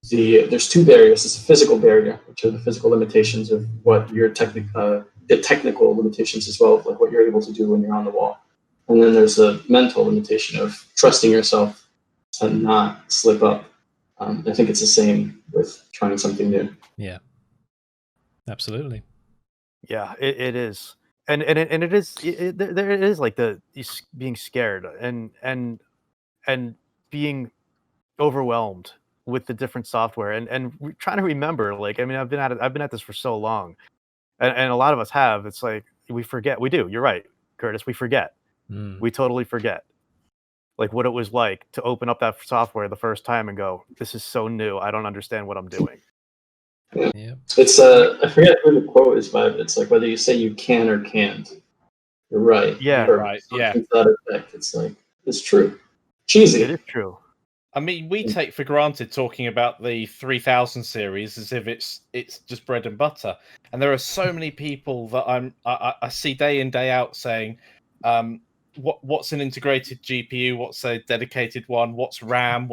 there's two barriers. There's a physical barrier, which are the physical limitations of what your the technical limitations as well, like what you're able to do when you're on the wall. And then there's a mental limitation of trusting yourself to not slip up. I think it's the same with trying something new. Yeah, absolutely. Yeah, it is. And it is there is like being scared and being overwhelmed with the different software and trying to remember, like, I mean, I've been at this for so long, and a lot of us have. It's like we forget. We do. You're right, Curtis. We forget. We totally forget, like, what it was like to open up that software the first time and go, "This is so new. I don't understand what I'm doing." Yeah. It's I forget who the quote is by, but it's like whether you say you can or can't, you're right. Yeah, right. Yeah, to that effect. It's like it's true. Cheesy. It is true. I mean, we take for granted talking about the 3000 series as if it's just bread and butter, and there are so many people that I see day in day out saying, what's an integrated GPU, what's a dedicated one, what's RAM,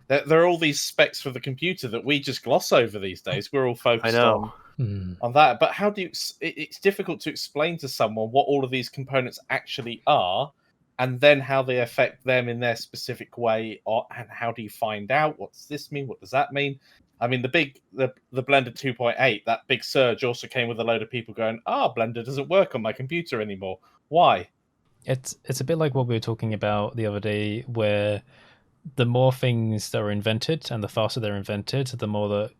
there are all these specs for the computer that we just gloss over these days. We're all focused on that, but how do you? It's difficult to explain to someone what all of these components actually are, and then how they affect them in their specific way, and how do you find out what does this mean? What does that mean? I mean, the Blender 2.8, that big surge also came with a load of people going, Blender doesn't work on my computer anymore. Why? It's a bit like what we were talking about the other day, where the more things that are invented and the faster they're invented, the more the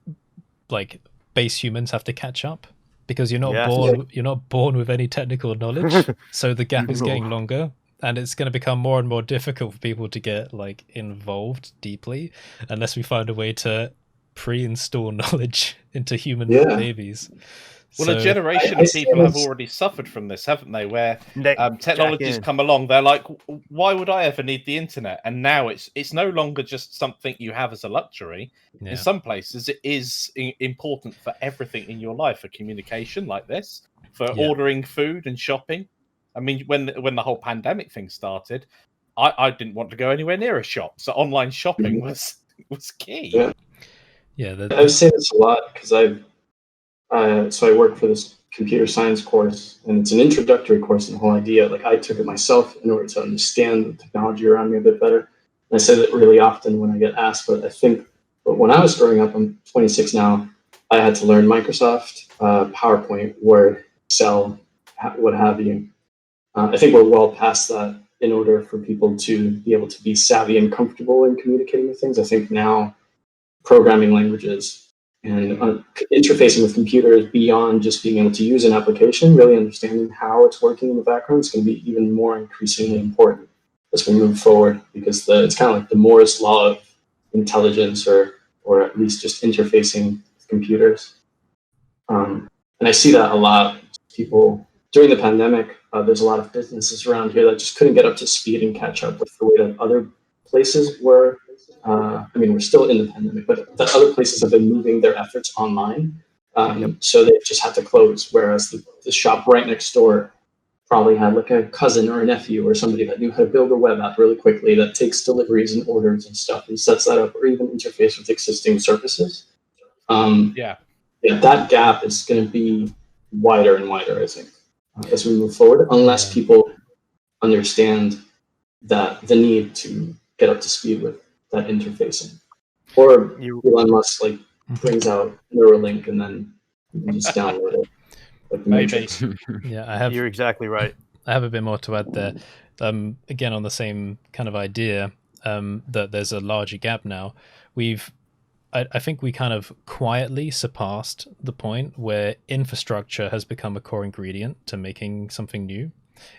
like base humans have to catch up, because you're not born with any technical knowledge, so the gap is getting longer, and it's going to become more and more difficult for people to get like involved deeply unless we find a way to pre-install knowledge into human babies. Well, a generation of people have already suffered from this, haven't they? Where technology's come along, they're like, "Why would I ever need the internet?" And now it's no longer just something you have as a luxury. Yeah. In some places, it is important for everything in your life, for communication like this, for ordering food and shopping. I mean, when the whole pandemic thing started, I didn't want to go anywhere near a shop, so online shopping was key. Yeah, I've seen this a lot because so I work for this computer science course, and it's an introductory course, and the whole idea, like, I took it myself in order to understand the technology around me a bit better. And I say that really often when I get asked, but when I was growing up, I'm 26 now, I had to learn Microsoft, PowerPoint, Word, Excel, what have you. I think we're well past that in order for people to be able to be savvy and comfortable in communicating with things. I think now programming languages and interfacing with computers beyond just being able to use an application, really understanding how it's working in the background is going to be even more increasingly important as we move forward, because it's kind of like the Moore's law of intelligence, or at least just interfacing with computers. And I see that a lot. People during the pandemic, there's a lot of businesses around here that just couldn't get up to speed and catch up with the way that other places were. I mean, we're still in the pandemic, but the other places have been moving their efforts online. So they've just had to close, whereas the shop right next door probably had like a cousin or a nephew or somebody that knew how to build a web app really quickly that takes deliveries and orders and stuff and sets that up, or even interface with existing services. That gap is going to be wider and wider, I think, as we move forward, unless people understand that the need to get up to speed with that interfacing. Or Elon Musk brings out Neuralink and then you can just download it. Like the Matrix. Yeah, You're exactly right. I have a bit more to add there. Again, on the same kind of idea, that there's a larger gap now. I think we kind of quietly surpassed the point where infrastructure has become a core ingredient to making something new.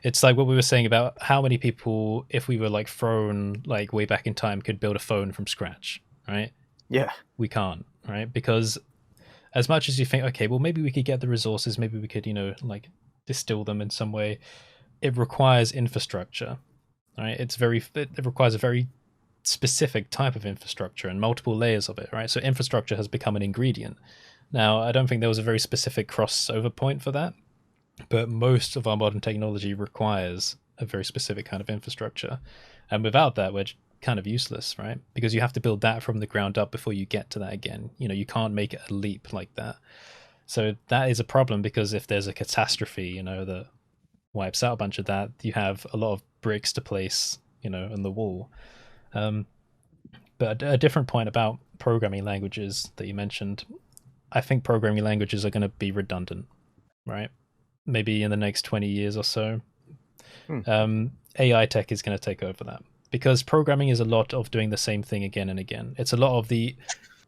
It's like what we were saying about how many people, if we were like thrown like way back in time, could build a phone from scratch, right? Yeah. We can't, right? Because as much as you think, okay, well, maybe we could get the resources, maybe we could, like distill them in some way, it requires infrastructure, right? It requires a very specific type of infrastructure and multiple layers of it, right? So infrastructure has become an ingredient. Now, I don't think there was a very specific crossover point for that, but most of our modern technology requires a very specific kind of infrastructure. And without that, we're kind of useless, right? Because you have to build that from the ground up before you get to that again. You can't make a leap like that. So that is a problem, because if there's a catastrophe, that wipes out a bunch of that, you have a lot of bricks to place, on the wall. But a different point about programming languages that you mentioned, I think programming languages are going to be redundant, right? Maybe in the next 20 years or so. AI tech is going to take over that, because programming is a lot of doing the same thing again and again. It's a lot of the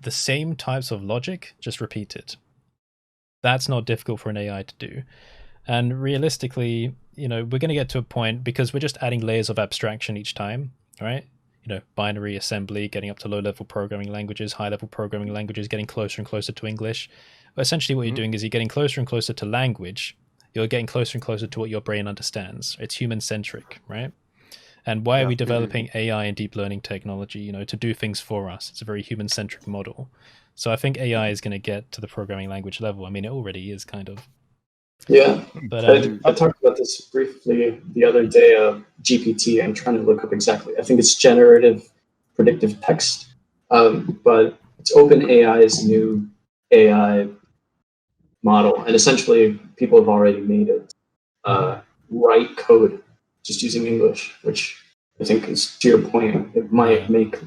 same types of logic, just repeated. That's not difficult for an AI to do. And realistically, we're going to get to a point, because we're just adding layers of abstraction each time, right? Binary assembly, getting up to low-level programming languages, high-level programming languages, getting closer and closer to English. But essentially what you're doing is you're getting closer and closer to language. You're getting closer and closer to what your brain understands. It's human-centric, right? And why are we developing AI and deep learning technology, to do things for us? It's a very human-centric model. So I think AI is going to get to the programming language level. I mean, it already is kind of. Yeah, but I talked about this briefly the other day. GPT, I'm trying to look up exactly. I think it's generative predictive text, but it's OpenAI's new AI model, and essentially people have already made it write code just using English, which I think is, to your point, it might make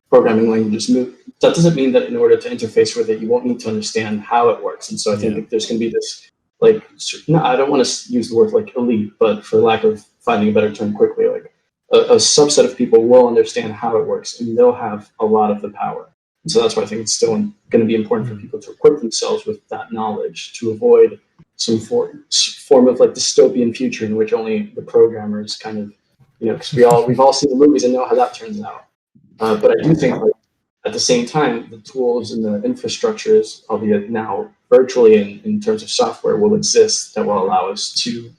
programming languages move. That doesn't mean that in order to interface with it, you won't need to understand how it works. And so I think there's going to be this. I don't want to use the word like elite, but for lack of finding a better term quickly, like a subset of people will understand how it works, and they'll have a lot of the power. And so that's why I think it's still going to be important for people to equip themselves with that knowledge to avoid some form of like dystopian future in which only the programmers kind of, because we've all seen the movies and know how that turns out. But I do think at the same time, the tools and the infrastructures, albeit now virtually in terms of software, will exist that will allow us to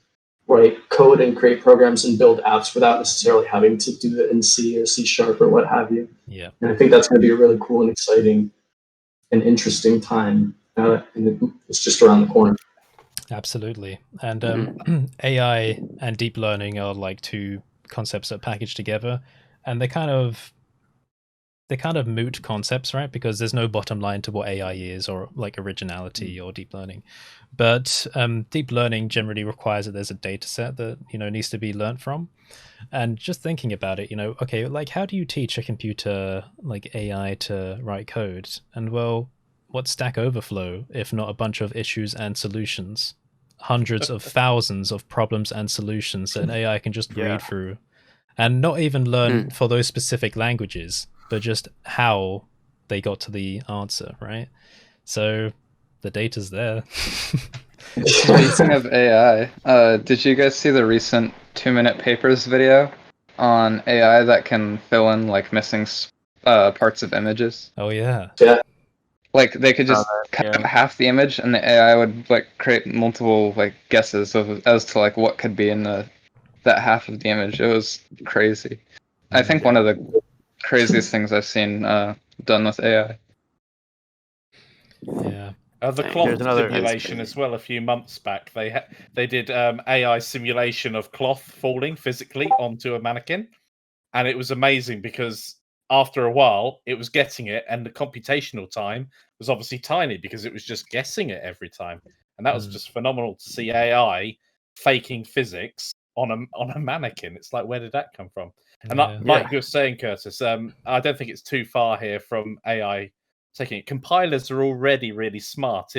write code and create programs and build apps without necessarily having to do it in C or C# or what have you. Yeah. And I think that's going to be a really cool and exciting and interesting time. And it's just around the corner. Absolutely. And AI and deep learning are like two concepts that package together, and they're kind of moot concepts, right? Because there's no bottom line to what AI is, or like originality or deep learning. But deep learning generally requires that there's a data set that needs to be learned from. And just thinking about it, okay, like how do you teach a computer like AI to write code? And well, what's Stack Overflow if not a bunch of issues and solutions? Hundreds of thousands of problems and solutions that an AI can just read through, and not even learn for those specific languages, but just how they got to the answer, right? So the data's there. Speaking of AI, did you guys see the recent 2-minute papers video on AI that can fill in like missing parts of images? Oh yeah. Like they could just cut out half the image, and the AI would like create multiple like guesses as to like what could be in that half of the image. It was crazy. I think one of the craziest things I've seen done with AI. Yeah. The cloth simulation as well. A few months back, they did AI simulation of cloth falling physically onto a mannequin, and it was amazing because after a while, it was getting it, and the computational time was obviously tiny because it was just guessing it every time. and that was just phenomenal to see AI faking physics on a mannequin. It's like, where did that come from? And like you were saying, Curtis, I don't think it's too far here from AI taking it. Compilers are already really smart.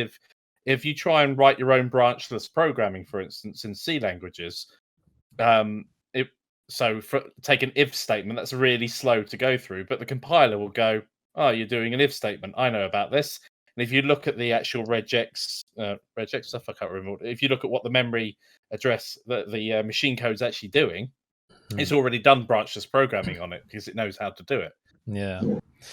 If you try and write your own branchless programming, for instance, in C languages, take an if statement, that's really slow to go through, but the compiler will go, oh, you're doing an if statement, I know about this. And if you look at the actual regex stuff, I can't remember. If you look at what the memory address, the machine code's actually doing, it's already done branchless programming on it because it knows how to do it. Yeah.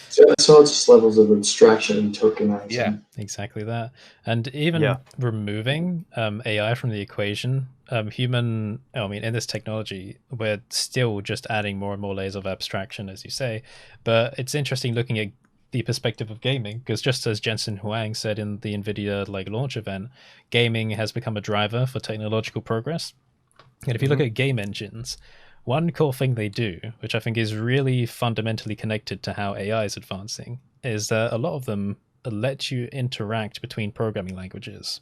So it's just levels of abstraction and tokenizing. Yeah, exactly that. And even removing AI from the equation, in this technology, we're still just adding more and more layers of abstraction, as you say. But it's interesting looking at the perspective of gaming, because just as Jensen Huang said in the NVIDIA launch event, gaming has become a driver for technological progress. And if you look at game engines, one cool thing they do, which I think is really fundamentally connected to how AI is advancing, is that a lot of them let you interact between programming languages.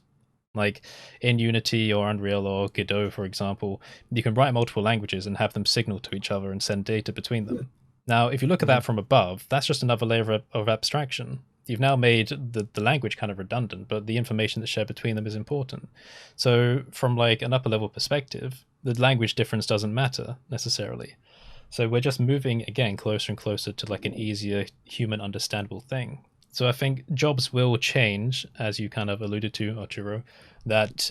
Like in Unity or Unreal or Godot, for example, you can write multiple languages and have them signal to each other and send data between them. Now, if you look at that from above, that's just another layer of abstraction. You've now made the language kind of redundant, but the information that's shared between them is important. So from an upper level perspective, the language difference doesn't matter necessarily. So we're just moving, again, closer and closer to an easier human understandable thing. So I think jobs will change, as you kind of alluded to, Ochiro, that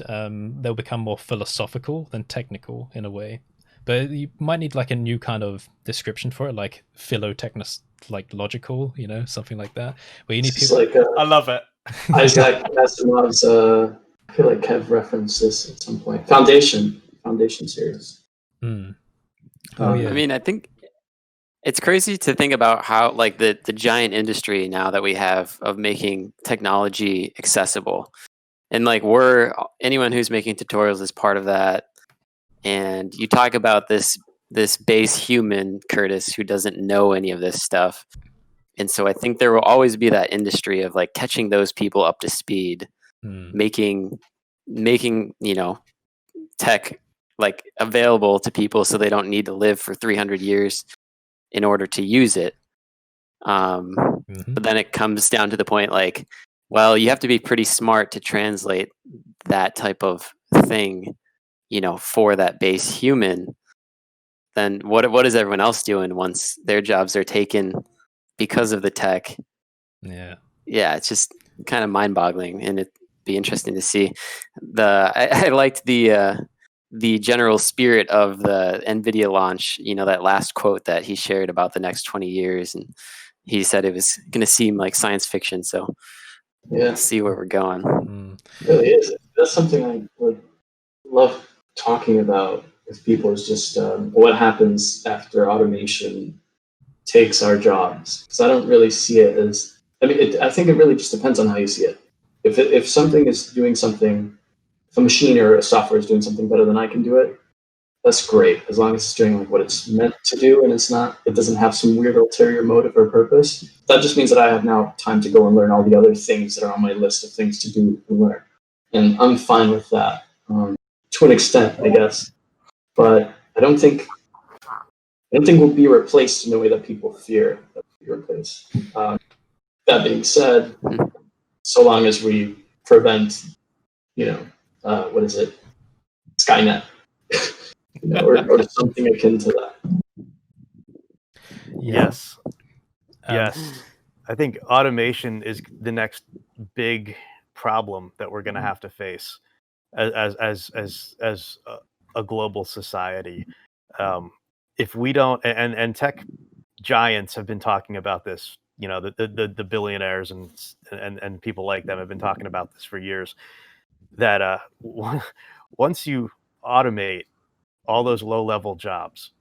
they'll become more philosophical than technical in a way. But you might need a new kind of description for it, like philotechnus, logical, something like that. Where you need people. I love it. Isaac Asimov's, I feel like Kev referenced this at some point. Foundation series. Oh yeah. I mean, I think it's crazy to think about how the giant industry now that we have of making technology accessible, and anyone who's making tutorials is part of that. And you talk about this base human, Curtis, who doesn't know any of this stuff. And so I think there will always be that industry of catching those people up to speed, making tech available to people so they don't need to live for 300 years in order to use it. But then it comes down to the point well, you have to be pretty smart to translate that type of thing, for that base human. Then what is everyone else doing once their jobs are taken because of the tech? Yeah, it's just kind of mind-boggling, and it'd be interesting to see. I liked the general spirit of the NVIDIA launch. That last quote that he shared about the next 20 years, and he said it was going to seem like science fiction. So let's see where we're going. It really is. That's something I would love talking about with people, is just what happens after automation takes our jobs. Because I don't really see it as, I think it really just depends on how you see it. If something is doing something, if a machine or a software is doing something better than I can do it, that's great, as long as it's doing what it's meant to do, and it doesn't have some weird ulterior motive or purpose. That just means that I have now time to go and learn all the other things that are on my list of things to do and learn. And I'm fine with that. To an extent, I guess, but I don't think we'll be replaced in the way that people fear that we'll be replaced. That being said, so long as we prevent, what is it, Skynet, or something akin to that. Yes. I think automation is the next big problem that we're going to have to face as a global society. If we don't, and tech giants have been talking about this, the billionaires and people like them have been talking about this for years, that once you automate all those low level jobs,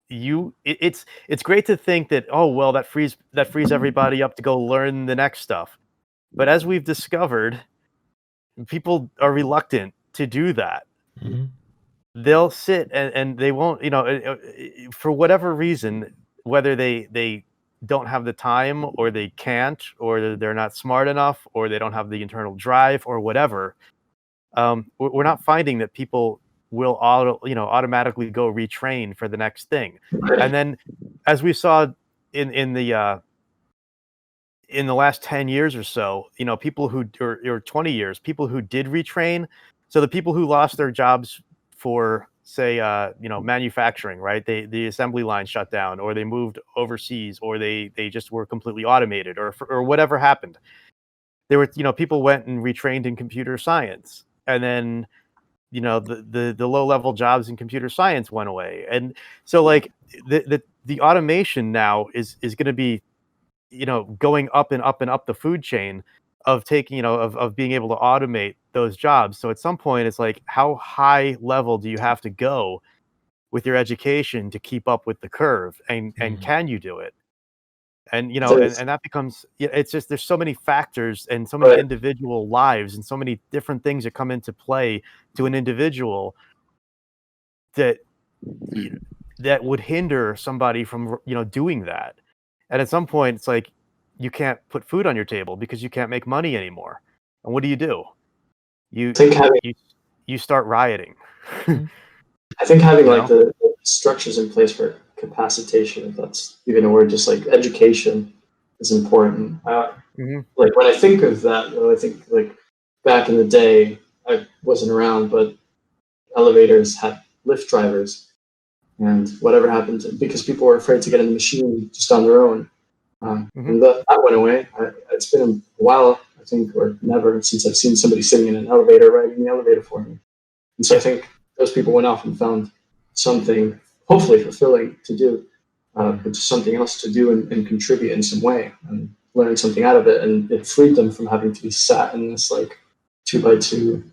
it's great to think that, oh well, that frees everybody up to go learn the next stuff. But as we've discovered, people are reluctant to do that. They'll sit and they won't, for whatever reason, whether they don't have the time, or they can't, or they're not smart enough, or they don't have the internal drive, or whatever, we're not finding that people will automatically go retrain for the next thing. And then, as we saw in the last 10 years or so, people who or 20 years, people who did retrain. So the people who lost their jobs for, say, manufacturing, right? The assembly line shut down, or they moved overseas, or they just were completely automated, or whatever happened. There were, people went and retrained in computer science, and then, the low level jobs in computer science went away. And so, like, the automation now is going to be, going up and up and up the food chain of taking, of being able to automate those jobs. So at some point, it's like, how high level do you have to go with your education to keep up with the curve? And can you do it? And, and that becomes, it's just, there's so many factors and so many individual lives and so many different things that come into play to an individual that would hinder somebody from, doing that. And at some point, it's like, you can't put food on your table because you can't make money anymore. And what do? You start rioting. I think having like the structures in place for capacitation, if that's even a word, just like education is important. Like when I think of that, I think like back in the day, I wasn't around, but elevators had lift drivers, and whatever happened because people were afraid to get in the machine just on their own. And that went away. It's been a while, I think, or never, since I've seen somebody sitting in an elevator riding the elevator for me. And so I think those people went off and found something hopefully fulfilling to do, but just something else to do and contribute in some way and learn something out of it. And it freed them from having to be sat in this like 2x2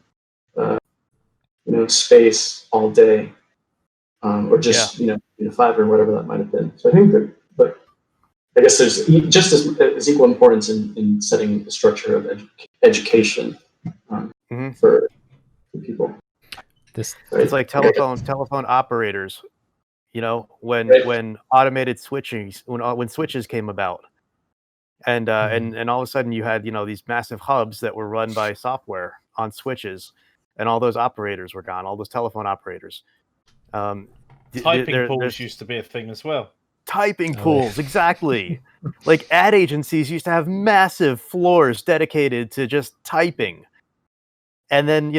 space all day, or just 5 or whatever that might have been. So I think that, but I guess there's just as equal importance in setting the structure of education for people. It's like telephone operators. When automated switching, when switches came about, and all of a sudden you had these massive hubs that were run by software on switches, and all those operators were gone. All those telephone operators. Typing pools used to be a thing as well. Typing pools, exactly. Like ad agencies used to have massive floors dedicated to just typing. And then,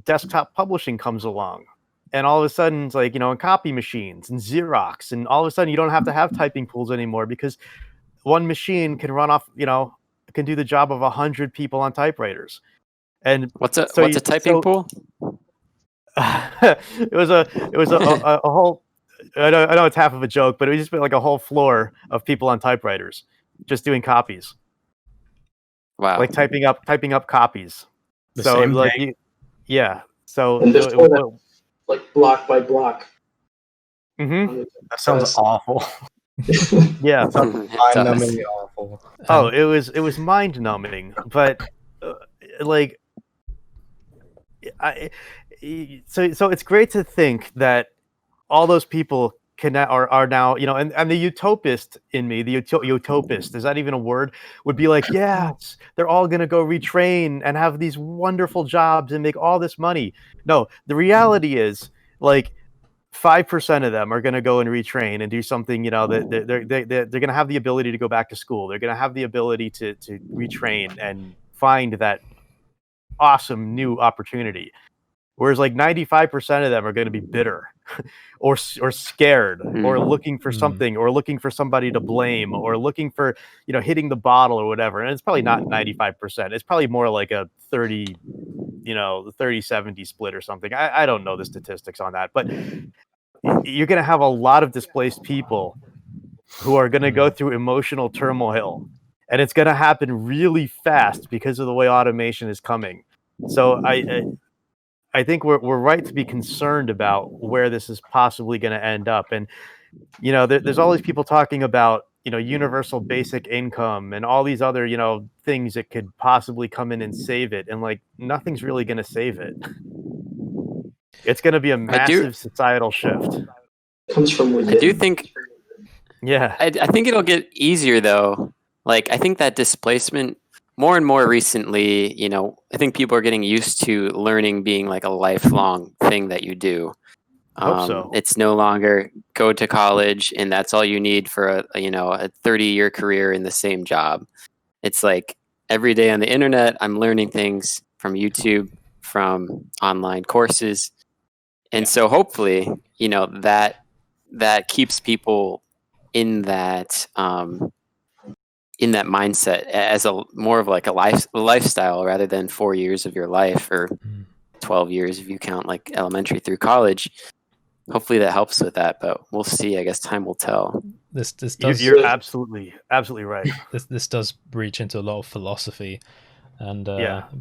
desktop publishing comes along. And all of a sudden, it's like, and copy machines and Xerox. And all of a sudden, you don't have to have typing pools anymore because one machine can run off, can do the job of 100 people on typewriters. And what's a typing pool? It was a whole. I know it's half of a joke, but it was just like a whole floor of people on typewriters, just doing copies. Wow! Like typing up copies. The same like thing. So like block by block. Mm-hmm. That sounds awful. Yeah, mind-numbingly awful. Oh, it was mind-numbing, but so it's great to think that all those people are now, and the utopist in me, the utopist, is that even a word, would be like, yes, they're all going to go retrain and have these wonderful jobs and make all this money. No, the reality is, like, 5% of them are going to go and retrain and do something, that they're going to have the ability to go back to school. They're going to have the ability to retrain and find that awesome new opportunity. Whereas like 95% of them are going to be bitter or scared or looking for something or looking for somebody to blame or looking for, hitting the bottle or whatever. And it's probably not 95%. It's probably more like a 30-70 split or something. I don't know the statistics on that, but you're going to have a lot of displaced people who are going to go through emotional turmoil, and it's going to happen really fast because of the way automation is coming. So I think we're right to be concerned about where this is possibly going to end up. And, there's all these people talking about, universal basic income and all these other, things that could possibly come in and save it. And like, nothing's really going to save it. It's going to be a massive societal shift. It comes from within. I do think. Yeah. I think it'll get easier though. Like, I think that displacement more and more recently, I think people are getting used to learning being like a lifelong thing that you do. I hope so. It's no longer go to college and that's all you need for a 30-year career in the same job. It's like every day on the internet, I'm learning things from YouTube, from online courses. And so hopefully, that keeps people in that mindset as a more of like a lifestyle rather than 4 years of your life or 12 years if you count like elementary through college. Hopefully that helps with that, but we'll see. I guess time will tell. This does. You're absolutely right. This does reach into a lot of philosophy, and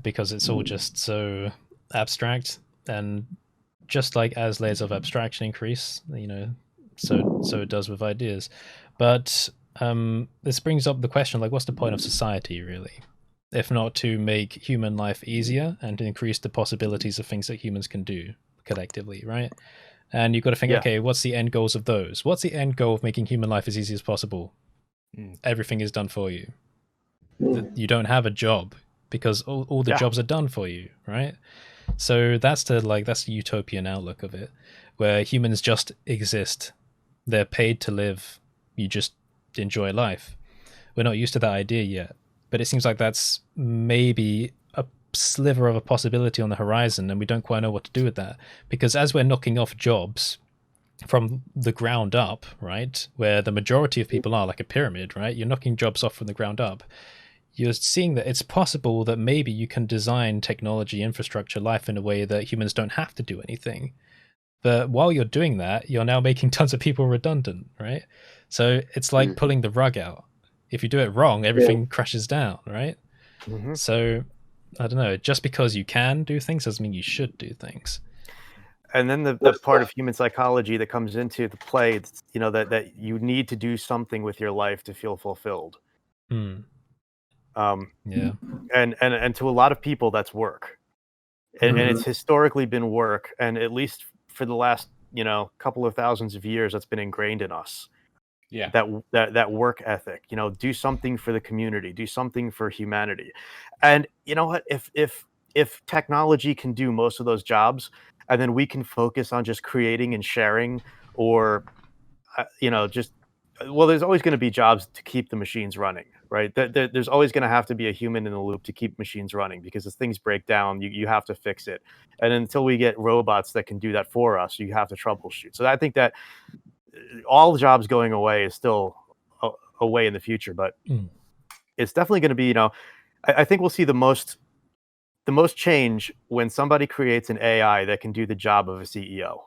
because it's all just so abstract, and just like as layers of abstraction increase, so it does with ideas. But this brings up the question, like, what's the point of society, really? If not to make human life easier and to increase the possibilities of things that humans can do collectively, right? And you've got to think, okay, what's the end goals of those? What's the end goal of making human life as easy as possible? Everything is done for you. You don't have a job because all the jobs are done for you, right? So that's the utopian outlook of it, where humans just exist. They're paid to live. You just enjoy life. We're not used to that idea yet, but it seems like that's maybe a sliver of a possibility on the horizon, and we don't quite know what to do with that, because as we're knocking off jobs from the ground up, right, where the majority of people are, like a pyramid, right, you're knocking jobs off from the ground up, you're seeing that it's possible that maybe you can design technology, infrastructure, life in a way that humans don't have to do anything. But while you're doing that, you're now making tons of people redundant, right? So it's like pulling the rug out. If you do it wrong, everything crashes down, right? So I don't know, just because you can do things doesn't mean you should do things. And then the part of human psychology that comes into the play, that you need to do something with your life to feel fulfilled. And to a lot of people, that's work. And it's historically been work, and at least for the last couple of thousands of years, that's been ingrained in us. That work ethic, do something for the community, do something for humanity. And you know what, if technology can do most of those jobs, and then we can focus on just creating and sharing, or there's always going to be jobs to keep the machines running, right? There's always going to have to be a human in the loop to keep machines running, because as things break down, you have to fix it. And until we get robots that can do that for us, you have to troubleshoot. So I think that all jobs going away is still a way in the future, but it's definitely going to be, I think we'll see the most change when somebody creates an AI that can do the job of a CEO.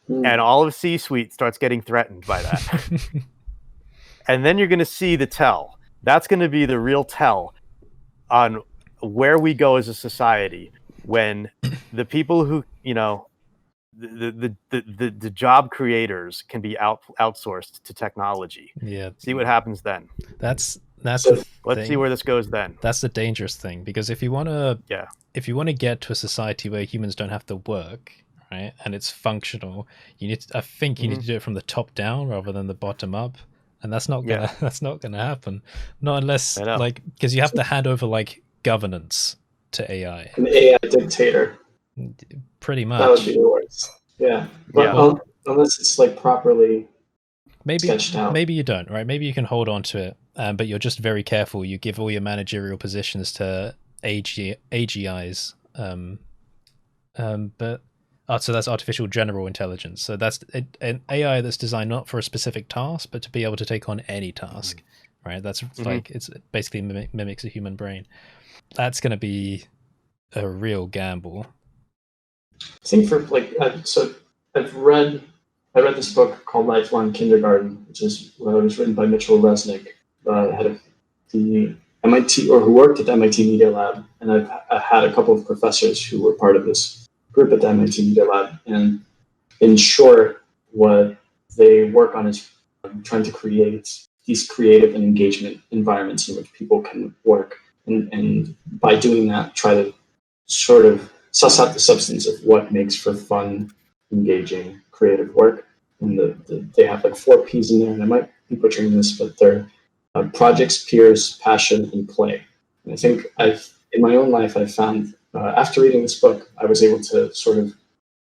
And all of C-suite starts getting threatened by that. And then you're going to see the tell. That's going to be the real tell on where we go as a society, when the people who, the job creators can be outsourced to technology. See what happens then. Let's see where this goes then. That's the dangerous thing, because if you want to get to a society where humans don't have to work, right, and it's functional, you need to do it from the top down rather than the bottom up, and that's not gonna happen. Not unless because you have to hand over governance to AI. An AI dictator. Pretty much. That would be the worst. Yeah. But unless it's properly sketched out. Maybe you don't, right? Maybe you can hold on to it, but you're just very careful. You give all your managerial positions to AGIs. So that's artificial general intelligence. So that's an AI that's designed not for a specific task, but to be able to take on any task, right? That's it's basically mimics a human brain. That's going to be a real gamble. I think I read this book called Lifelong Kindergarten, which was written by Mitchell Resnick, head of the MIT, or who worked at the MIT Media Lab, and I've had a couple of professors who were part of this group at the MIT Media Lab, and in short, what they work on is trying to create these creative and engagement environments in which people can work, and by doing that, try to sort of suss out the substance of what makes for fun, engaging, creative work. And they have 4 P's in there, and I might be butchering this, but they're projects, peers, passion, and play. And I think in my own life, I've found, after reading this book, I was able to sort of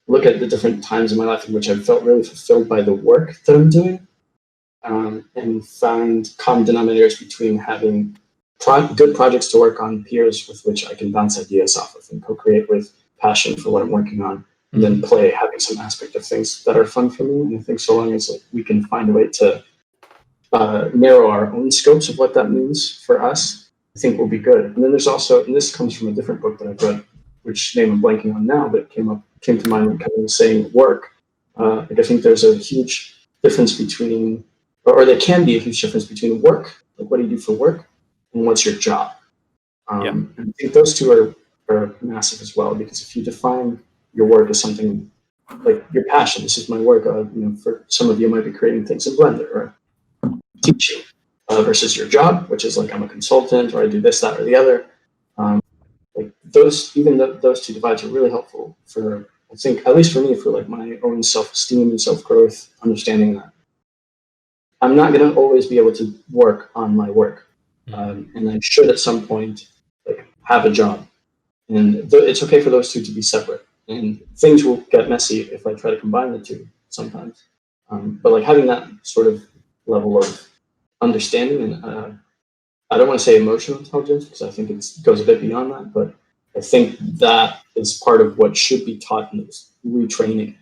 look at the different times in my life in which I felt really fulfilled by the work that I'm doing, and find common denominators between having good projects to work on, peers with which I can bounce ideas off of and co-create with, passion for what I'm working on, and then play, having some aspect of things that are fun for me. And I think so long as we can find a way to narrow our own scopes of what that means for us, I think we'll be good. And then there's also, and this comes from a different book that I've read, which name I'm blanking on now, but came to mind when kind of saying work. I think there's a huge difference between, or there can be a huge difference between work, like what do you do for work, and what's your job. And I think those two are massive as well, because if you define your work as something like your passion, this is my work, for some of you might be creating things in Blender or teaching, versus your job, which is like I'm a consultant or I do this, that, or the other. Like those two divides are really helpful for, I think, at least for me, for like my own self-esteem and self-growth, understanding that I'm not going to always be able to work on my work, and I should at some point like have a job, and it's okay for those two to be separate. And things will get messy if I try to combine the two sometimes. But like having that sort of level of understanding and I don't want to say emotional intelligence because I think it goes a bit beyond that, but I think that is part of what should be taught in those retraining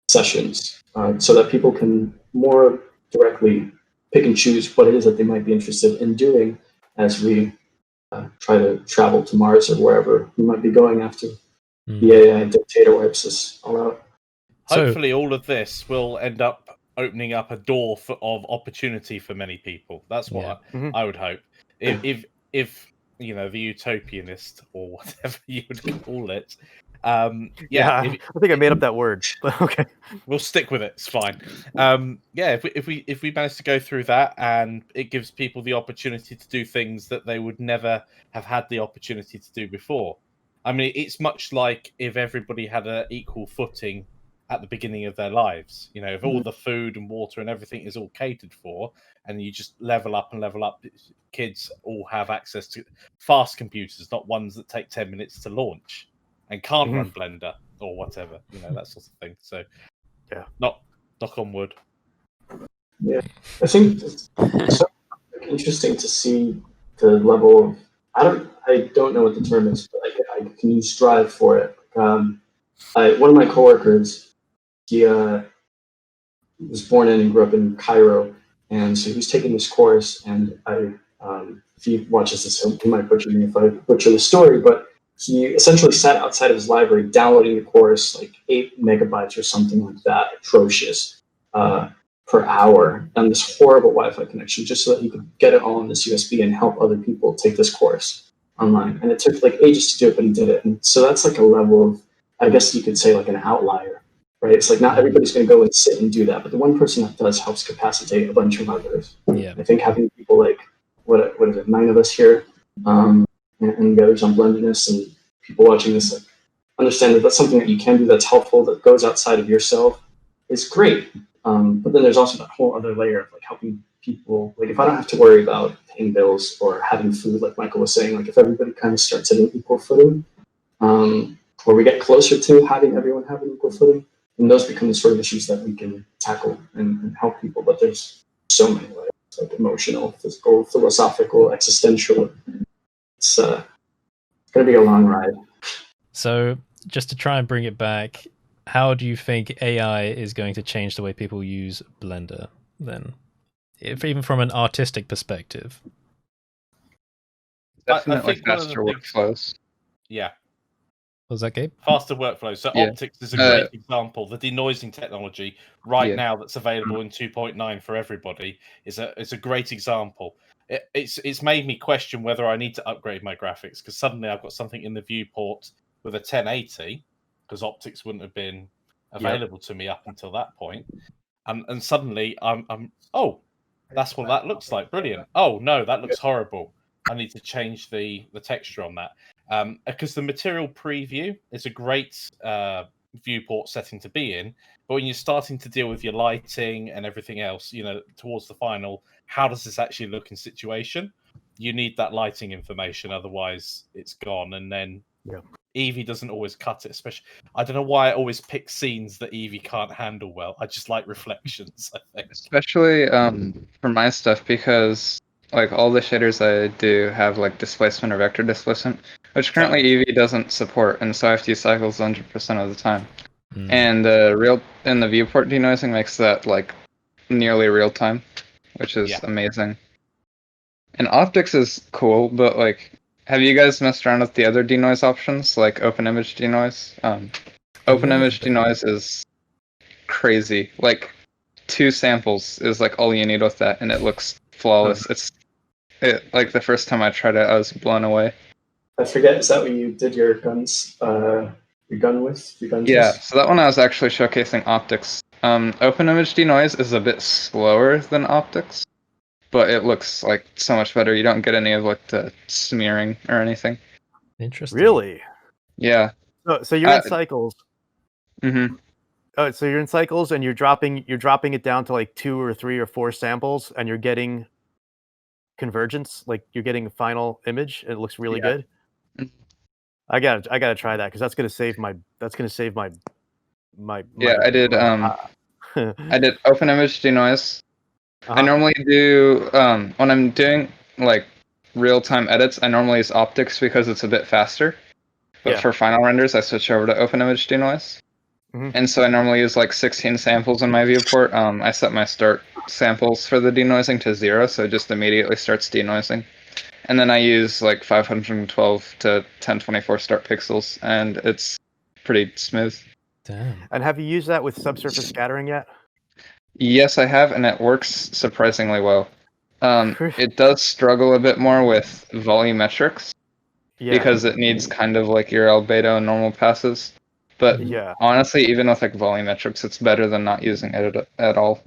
sessions, so that people can more directly pick and choose what it is that they might be interested in doing as we try to travel to Mars or wherever we might be going after the AI dictator wipes us all out. Hopefully all of this will end up opening up a door of opportunity for many people. That's what I would hope. If the utopianist or whatever you would call it. I think I made up that word, but okay. We'll stick with it. It's fine. If we manage to go through that, and it gives people the opportunity to do things that they would never have had the opportunity to do before. I mean, it's much like if everybody had an equal footing at the beginning of their lives. If all the food and water and everything is all catered for, and you just level up, kids all have access to fast computers, not ones that take 10 minutes to launch and can't run Blender or whatever, that sort of thing. So, not knock on wood. Yeah, I think it's so interesting to see the level of, I don't know what the term is, but I can use strive for it. One of my coworkers, he was born in and grew up in Cairo, and so he was taking this course, and if he watches this, he might butcher me if I butcher the story, but he essentially sat outside of his library downloading the course, like 8 megabytes or something like that, atrocious, per hour, on this horrible Wi-Fi connection, just so that he could get it all on this USB and help other people take this course online. And it took like ages to do it, but he did it. And so that's like a level of, I guess you could say, like an outlier, right? It's like not everybody's going to go and sit and do that, but the one person that does helps capacitate a bunch of others. Yeah. I think having people like, what is it, 9 of us here, and the others on BlenderNest, and people watching this, like, understand that that's something that you can do that's helpful, that goes outside of yourself, is great. But then there's also that whole other layer of like helping people. Like if I don't have to worry about paying bills or having food, like Michael was saying, like if everybody kind of starts at an equal footing, or we get closer to having everyone have an equal footing, and those become the sort of issues that we can tackle and help people. But there's so many layers, like emotional, physical, philosophical, existential. It's going to be a long ride. So just to try and bring it back, how do you think AI is going to change the way people use Blender then? Even from an artistic perspective? Definitely faster workflows. Yeah. Was that Gabe? Faster workflows. So optics is a great example. The denoising technology now that's available in 2.9 for everybody is a great example. It's made me question whether I need to upgrade my graphics, because suddenly I've got something in the viewport with a 1080, because optics wouldn't have been available to me up until that point. And suddenly I'm that's what that looks like. Brilliant. Oh no, that looks horrible. I need to change the texture on that. Because the material preview is a great viewport setting to be in. But when you're starting to deal with your lighting and everything else, towards the final, how does this actually look in situation? You need that lighting information, otherwise it's gone. And then Eevee doesn't always cut it, especially. I don't know why I always pick scenes that Eevee can't handle well. I just like reflections, I think. Especially for my stuff, because like all the shaders I do have like displacement or vector displacement, which currently Eevee doesn't support, and so I have to use cycles 100% of the time. And the viewport denoising makes that like nearly real time, which is amazing. And optics is cool, but like, have you guys messed around with the other denoise options, like open image denoise? Open image denoise is crazy. Like 2 samples is like all you need with that, and it looks flawless. Like the first time I tried it, I was blown away. I forget, is that when you did your guns? Your gun Yeah, test? so that one I was actually showcasing optics. Open image denoise is a bit slower than optics, but it looks like so much better. You don't get any of like the smearing or anything. Interesting. Really? Yeah. So you're in cycles. Mm-hmm. Oh, so you're in cycles, and you're dropping it down to like 2 or 3 or 4 samples, and you're getting convergence, like you're getting a final image, and it looks really good. I gotta try that, because that's gonna save my I did I did open image denoise. I normally do when I'm doing like real-time edits, I normally use optics because it's a bit faster. But for final renders, I switch over to open image denoise. And so I normally use like 16 samples in my viewport. I set my start samples for the denoising to 0, so it just immediately starts denoising. And then I use like 512 to 1024 start pixels, and it's pretty smooth. Damn. And have you used that with subsurface scattering yet? Yes, I have, and it works surprisingly well. It does struggle a bit more with volumetrics, because it needs kind of like your albedo and normal passes. But honestly, even with like volumetrics, it's better than not using it at all.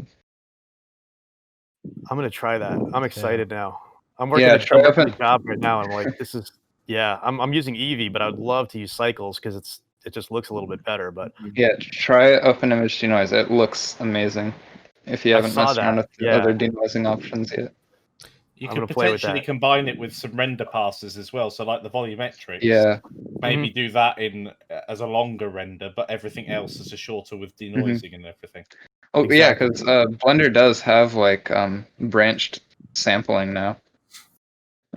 I'm gonna try that. I'm excited now. I'm working a job right now, and I'm like, this is I'm using Eevee, but I'd love to use cycles because it just looks a little bit better. But try open image denoise. It looks amazing. If you haven't messed around with the other denoising options yet. You could potentially combine it with some render passes as well. So like the volumetrics. Yeah. Maybe do that in as a longer render, but everything else is a shorter with denoising and everything. Oh yeah, because Blender does have like branched sampling now.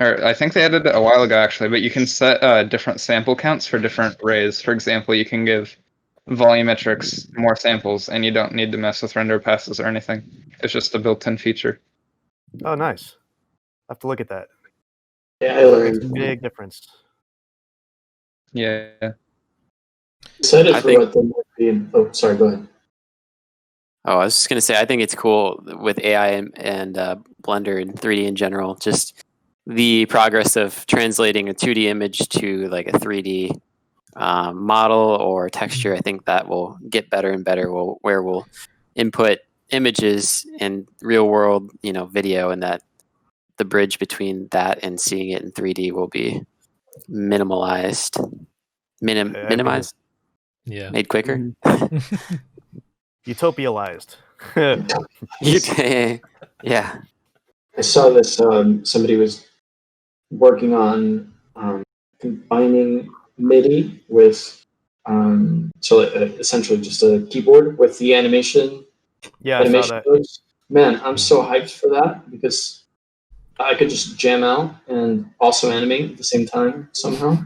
Or I think they added it a while ago actually, but you can set different sample counts for different rays. For example, you can give volumetrics more samples, and you don't need to mess with render passes or anything. It's just a built-in feature. Oh, nice. I have to look at that. Yeah, I learned. Big difference. Yeah. Excited for what they might be. Oh, sorry, go ahead. Oh, I was just going to say, I think it's cool with AI and Blender and 3D in general, just the progress of translating a 2D image to like a 3D model or texture. I think that will get better and better where we'll input images in real world, video, and that the bridge between that and seeing it in 3D will be minimalized. Minimized? Yeah. Made quicker? Utopialized. Yeah. I saw this. Somebody was working on combining MIDI with essentially just a keyboard with the animation. Yeah, I saw that. Codes. Man, I'm so hyped for that, because I could just jam out and also animate at the same time somehow.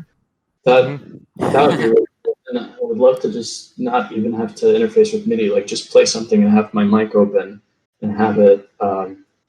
That would be really cool. And I would love to just not even have to interface with MIDI, like just play something and have my mic open and have it.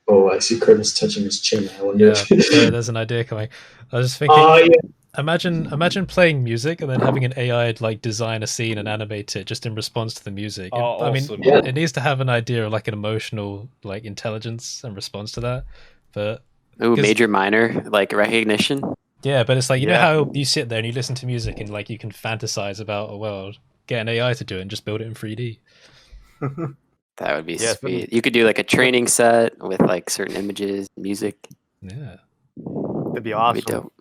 Oh, I see Curtis touching his chin. I wonder if there's an idea coming. I was just thinking, imagine playing music and then having an AI like design a scene and animate it just in response to the music. Awesome. It needs to have an idea of like an emotional like intelligence and response to that. But major minor like recognition. Yeah, but it's like, you know how you sit there and you listen to music and like you can fantasize about a world, get an AI to do it and just build it in 3D. That would be sweet. You could do like a training set with like certain images, music. Yeah. That'd be awesome. That'd be dope.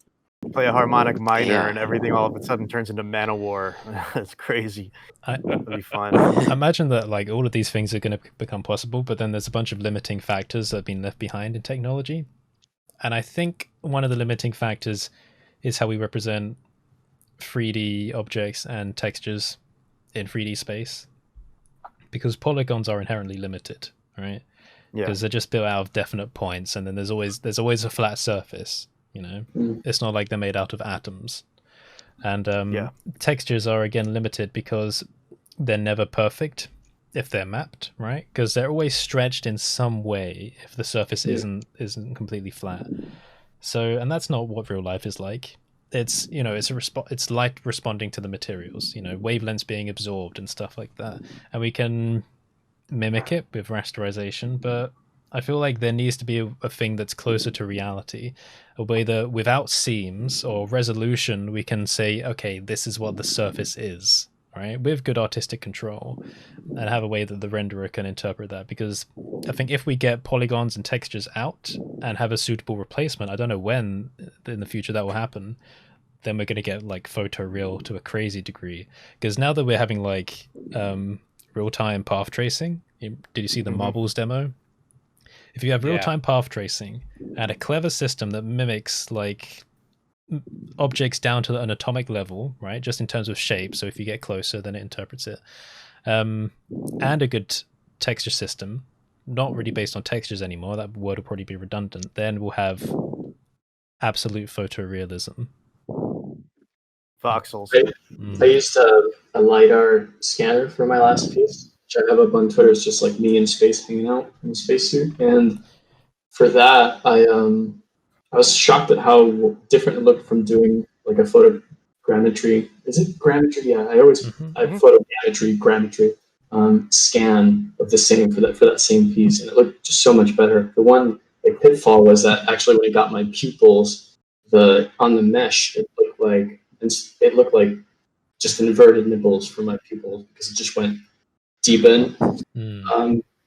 play a harmonic minor and everything all of a sudden turns into Man-O-War. It's crazy. That'd be fun. Imagine that like all of these things are going to become possible, but then there's a bunch of limiting factors that have been left behind in technology. And I think one of the limiting factors is how we represent 3D objects and textures in 3D space, because polygons are inherently limited, right? Because they're just built out of definite points, and then there's always a flat surface. You know, it's not like they're made out of atoms. And textures are again limited because they're never perfect if they're mapped, right? Because they're always stretched in some way if the surface isn't completely flat. So, and that's not what real life is like. It's, you know, it's light responding to the materials, you know, wavelengths being absorbed and stuff like that. And we can mimic it with rasterization, but I feel like there needs to be a thing that's closer to reality, a way that without seams or resolution we can say, okay, this is what the surface is, right, with good artistic control, and have a way that the renderer can interpret that. Because I think if we get polygons and textures out and have a suitable replacement, I don't know when in the future that will happen, then we're going to get like photoreal to a crazy degree. Because now that we're having like real-time path tracing, did you see the marbles demo? If you have real-time path tracing and a clever system that mimics like objects down to an atomic level, right, just in terms of shape, so if you get closer then it interprets it, and a good texture system, not really based on textures anymore, that word will probably be redundant, then we'll have absolute photorealism. Voxels. I used a LiDAR scanner for my last piece, which I have up on Twitter. It's just like me in space hanging out in a spacesuit. And for that, I was shocked at how different it looked from doing like a photogrammetry. Is it grammetry? Yeah, I photogrammetry scan of the same for that same piece, and it looked just so much better. The one pitfall was that actually when I got my pupils, on the mesh, it looked like just inverted nipples for my pupils because it just went deep in.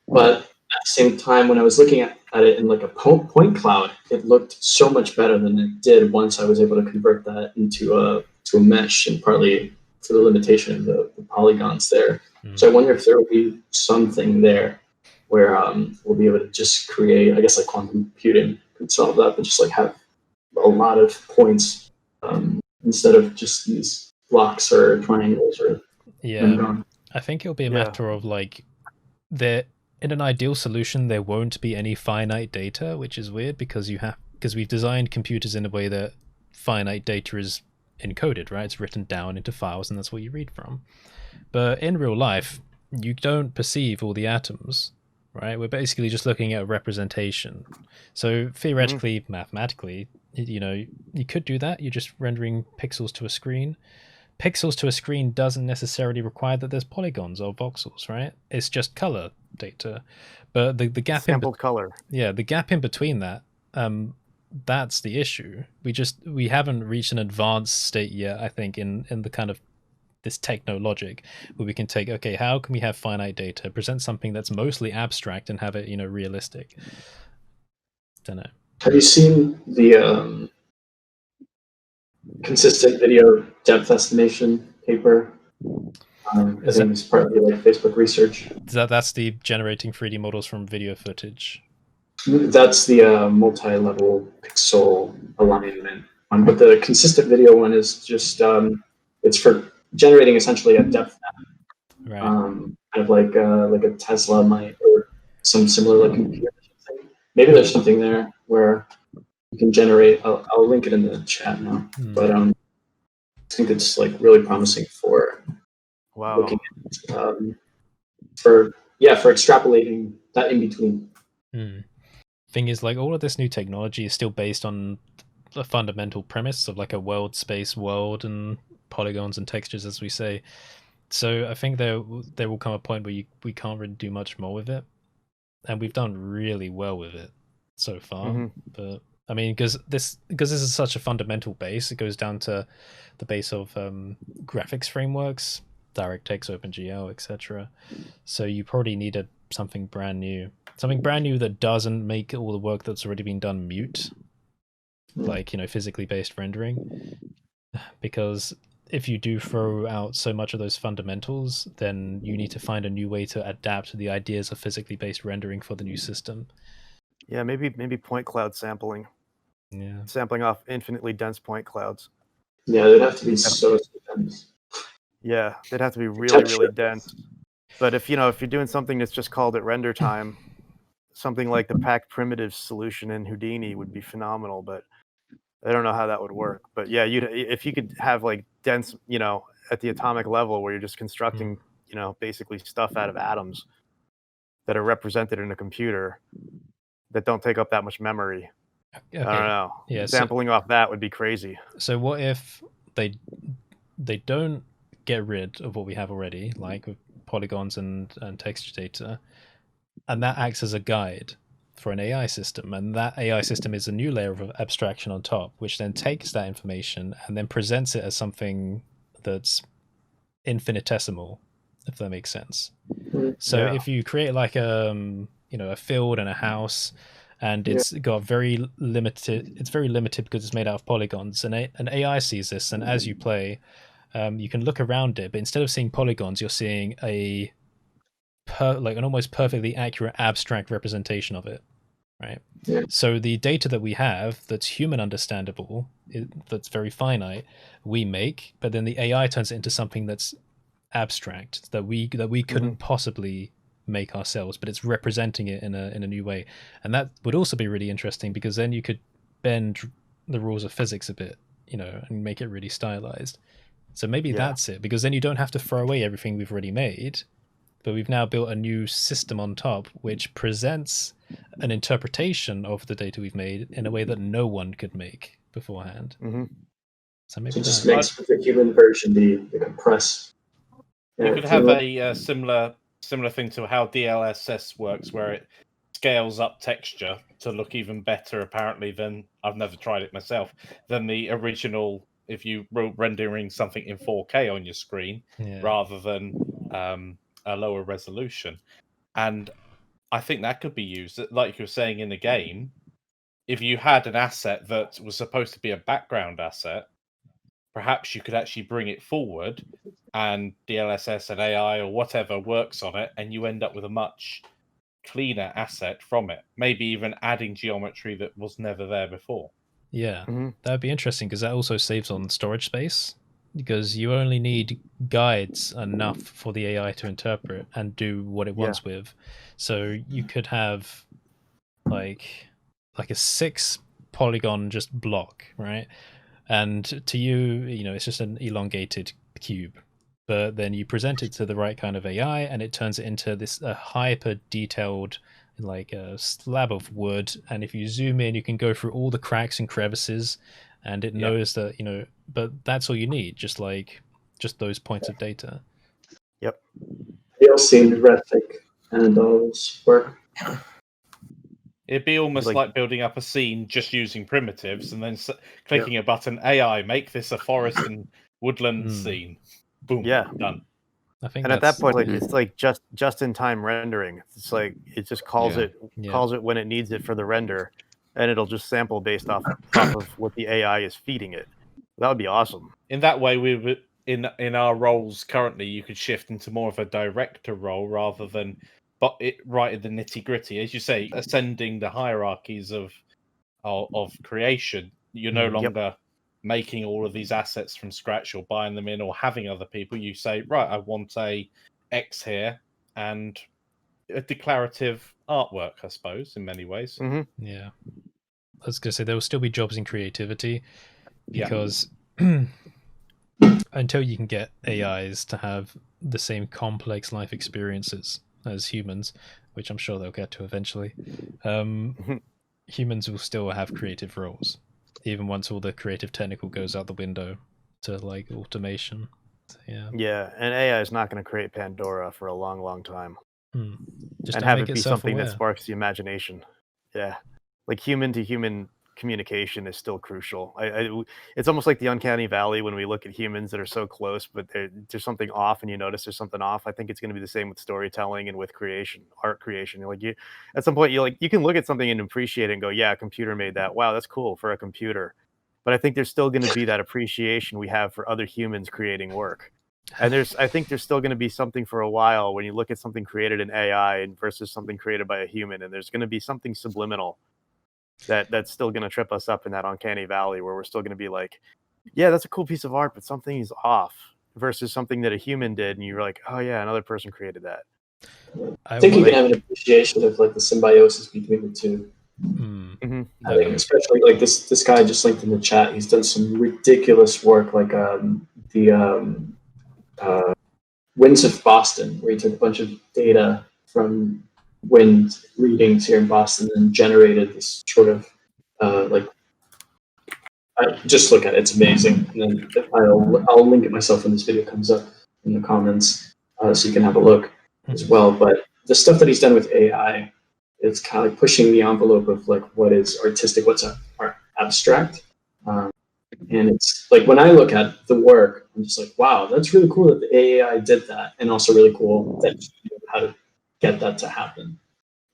But at the same time, when I was looking at it in like a point cloud, it looked so much better than it did once I was able to convert that into a mesh, and partly for the limitation of the polygons there. So I wonder if there will be something there where we'll be able to just create, I guess like quantum computing could solve that, but just like have a lot of points instead of just these blocks or triangles or I think it'll be a matter of like in an ideal solution there won't be any finite data, which is weird because we've designed computers in a way that finite data is encoded, right? It's written down into files and that's what you read from. But in real life you don't perceive all the atoms, right? We're basically just looking at a representation. So theoretically, mathematically, you know, you could do that. You're just rendering pixels to a screen. Pixels to a screen doesn't necessarily require that there's polygons or voxels, right? It's just color data. But the gap sampled color. Yeah, the gap in between that, that's the issue. We haven't reached an advanced state yet, I think, in the kind of this techno logic where we can take, okay, how can we have finite data, present something that's mostly abstract and have it, you know, realistic? Don't know. Have you seen the consistent video depth estimation paper? I think it's partly like Facebook research. That's the generating 3D models from video footage. That's the multi-level pixel alignment one, but the consistent video one is just it's for generating essentially a depth map, right? Kind of like a Tesla might, or some similar like computer. Maybe there's something there where you can generate. I'll link it in the chat now, but I think it's like really promising for looking at, for extrapolating that in between. Thing is, like, all of this new technology is still based on a fundamental premise of like a world space world and polygons and textures, as we say. So I think there will come a point where we can't really do much more with it, and we've done really well with it so far. But I mean, because this is such a fundamental base, it goes down to the base of graphics frameworks, DirectX, OpenGL, etc. So you probably need something brand new that doesn't make all the work that's already been done mute. like, you know, physically based rendering, because if you do throw out so much of those fundamentals, then you need to find a new way to adapt to the ideas of physically based rendering for the new system. Yeah, maybe point cloud sampling. Yeah, sampling off infinitely dense point clouds. Yeah, they'd have to be so dense. Yeah, they'd have to be really dense. But if you're doing something that's just called at render time, something like the packed primitives solution in Houdini would be phenomenal. But I don't know how that would work. But yeah, if you could have like dense, at the atomic level where you're just constructing, basically stuff out of atoms that are represented in a computer that don't take up that much memory. Okay. I don't know. Yeah, sampling off that would be crazy. So what if they don't get rid of what we have already, like with polygons and texture data, and that acts as a guide for an AI system, and that AI system is a new layer of abstraction on top, which then takes that information and then presents it as something that's infinitesimal, if that makes sense. So if you create like a field and a house, and it's got very limited because it's made out of polygons, and an AI sees this, and as you play, you can look around it, but instead of seeing polygons, you're seeing an almost perfectly accurate abstract representation of it, right? Yeah. So the data that we have that's human understandable, that's very finite, we make, but then the AI turns it into something that's abstract that we couldn't possibly make ourselves, but it's representing it in a new way. And that would also be really interesting, because then you could bend the rules of physics a bit, and make it really stylized. So maybe that's it, because then you don't have to throw away everything we've already made, but we've now built a new system on top which presents an interpretation of the data we've made in a way that no one could make beforehand. So maybe it just makes the human version the compressed. You could have a similar thing to how DLSS works, where it scales up texture to look even better, apparently, than, I've never tried it myself, than the original, if you were rendering something in 4K on your screen, rather than a lower resolution. And I think that could be used, like you were saying, in the game. If you had an asset that was supposed to be a background asset, perhaps you could actually bring it forward, and DLSS and AI or whatever works on it, and you end up with a much cleaner asset from it. Maybe even adding geometry that was never there before. Yeah, that would be interesting, because that also saves on storage space, because you only need guides enough for the AI to interpret and do what it wants with. So you could have like a 6 polygon just block, right? And to you, it's just an elongated cube. But then you present it to the right kind of AI, and it turns it into this hyper detailed, like a slab of wood. And if you zoom in, you can go through all the cracks and crevices, and it knows that, but that's all you need, just those points of data. Yep. They all seem erratic and those work. It'd be almost like building up a scene just using primitives, and then clicking a button, AI, make this a forest and woodland scene. Boom. Done. I think, and at that point, it's like just in time rendering. It's like it just calls it when it needs it for the render, and it'll just sample based off of what the AI is feeding it. That would be awesome. In that way, we would in our roles currently, you could shift into more of a director role rather than it right in the nitty gritty, as you say, ascending the hierarchies of creation. You're no longer making all of these assets from scratch or buying them in or having other people. You say, right, I want a X here, and a declarative artwork, I suppose, in many ways. Yeah, I was gonna say there will still be jobs in creativity, because until you can get AIs to have the same complex life experiences as humans, which I'm sure they'll get to eventually, humans will still have creative roles, even once all the creative technical goes out the window to like automation. So, yeah, and AI is not going to create Pandora for a long time. Just and have it be something that sparks the imagination. Yeah, like human to human communication is still crucial. It's almost like the uncanny valley when we look at humans that are so close, but there's something off, and you notice there's something off. I think it's going to be the same with storytelling and with creation, art creation. Like at some point, you can look at something and appreciate it and go, yeah, a computer made that. Wow, that's cool for a computer. But I think there's still going to be that appreciation we have for other humans creating work. And I think there's still going to be something for a while when you look at something created in AI versus something created by a human, and there's going to be something subliminal that's still going to trip us up in that uncanny valley where we're still going to be like, yeah, that's a cool piece of art, but something is off, versus something that a human did, and you're like, oh yeah, another person created that. I think you can have an appreciation of like the symbiosis between the two. Mm-hmm. I think especially like this guy just linked in the chat. He's done some ridiculous work, like the Winds of Boston, where he took a bunch of data from wind readings here in Boston and generated this sort of just look at it. It's amazing. And then I'll link it myself when this video comes up in the comments, so you can have a look as well. But the stuff that he's done with AI, it's kind of like pushing the envelope of like what is artistic, what's art abstract. And it's like when I look at the work, I'm just like, wow, that's really cool that the AI did that, and also really cool that you know how to get that to happen.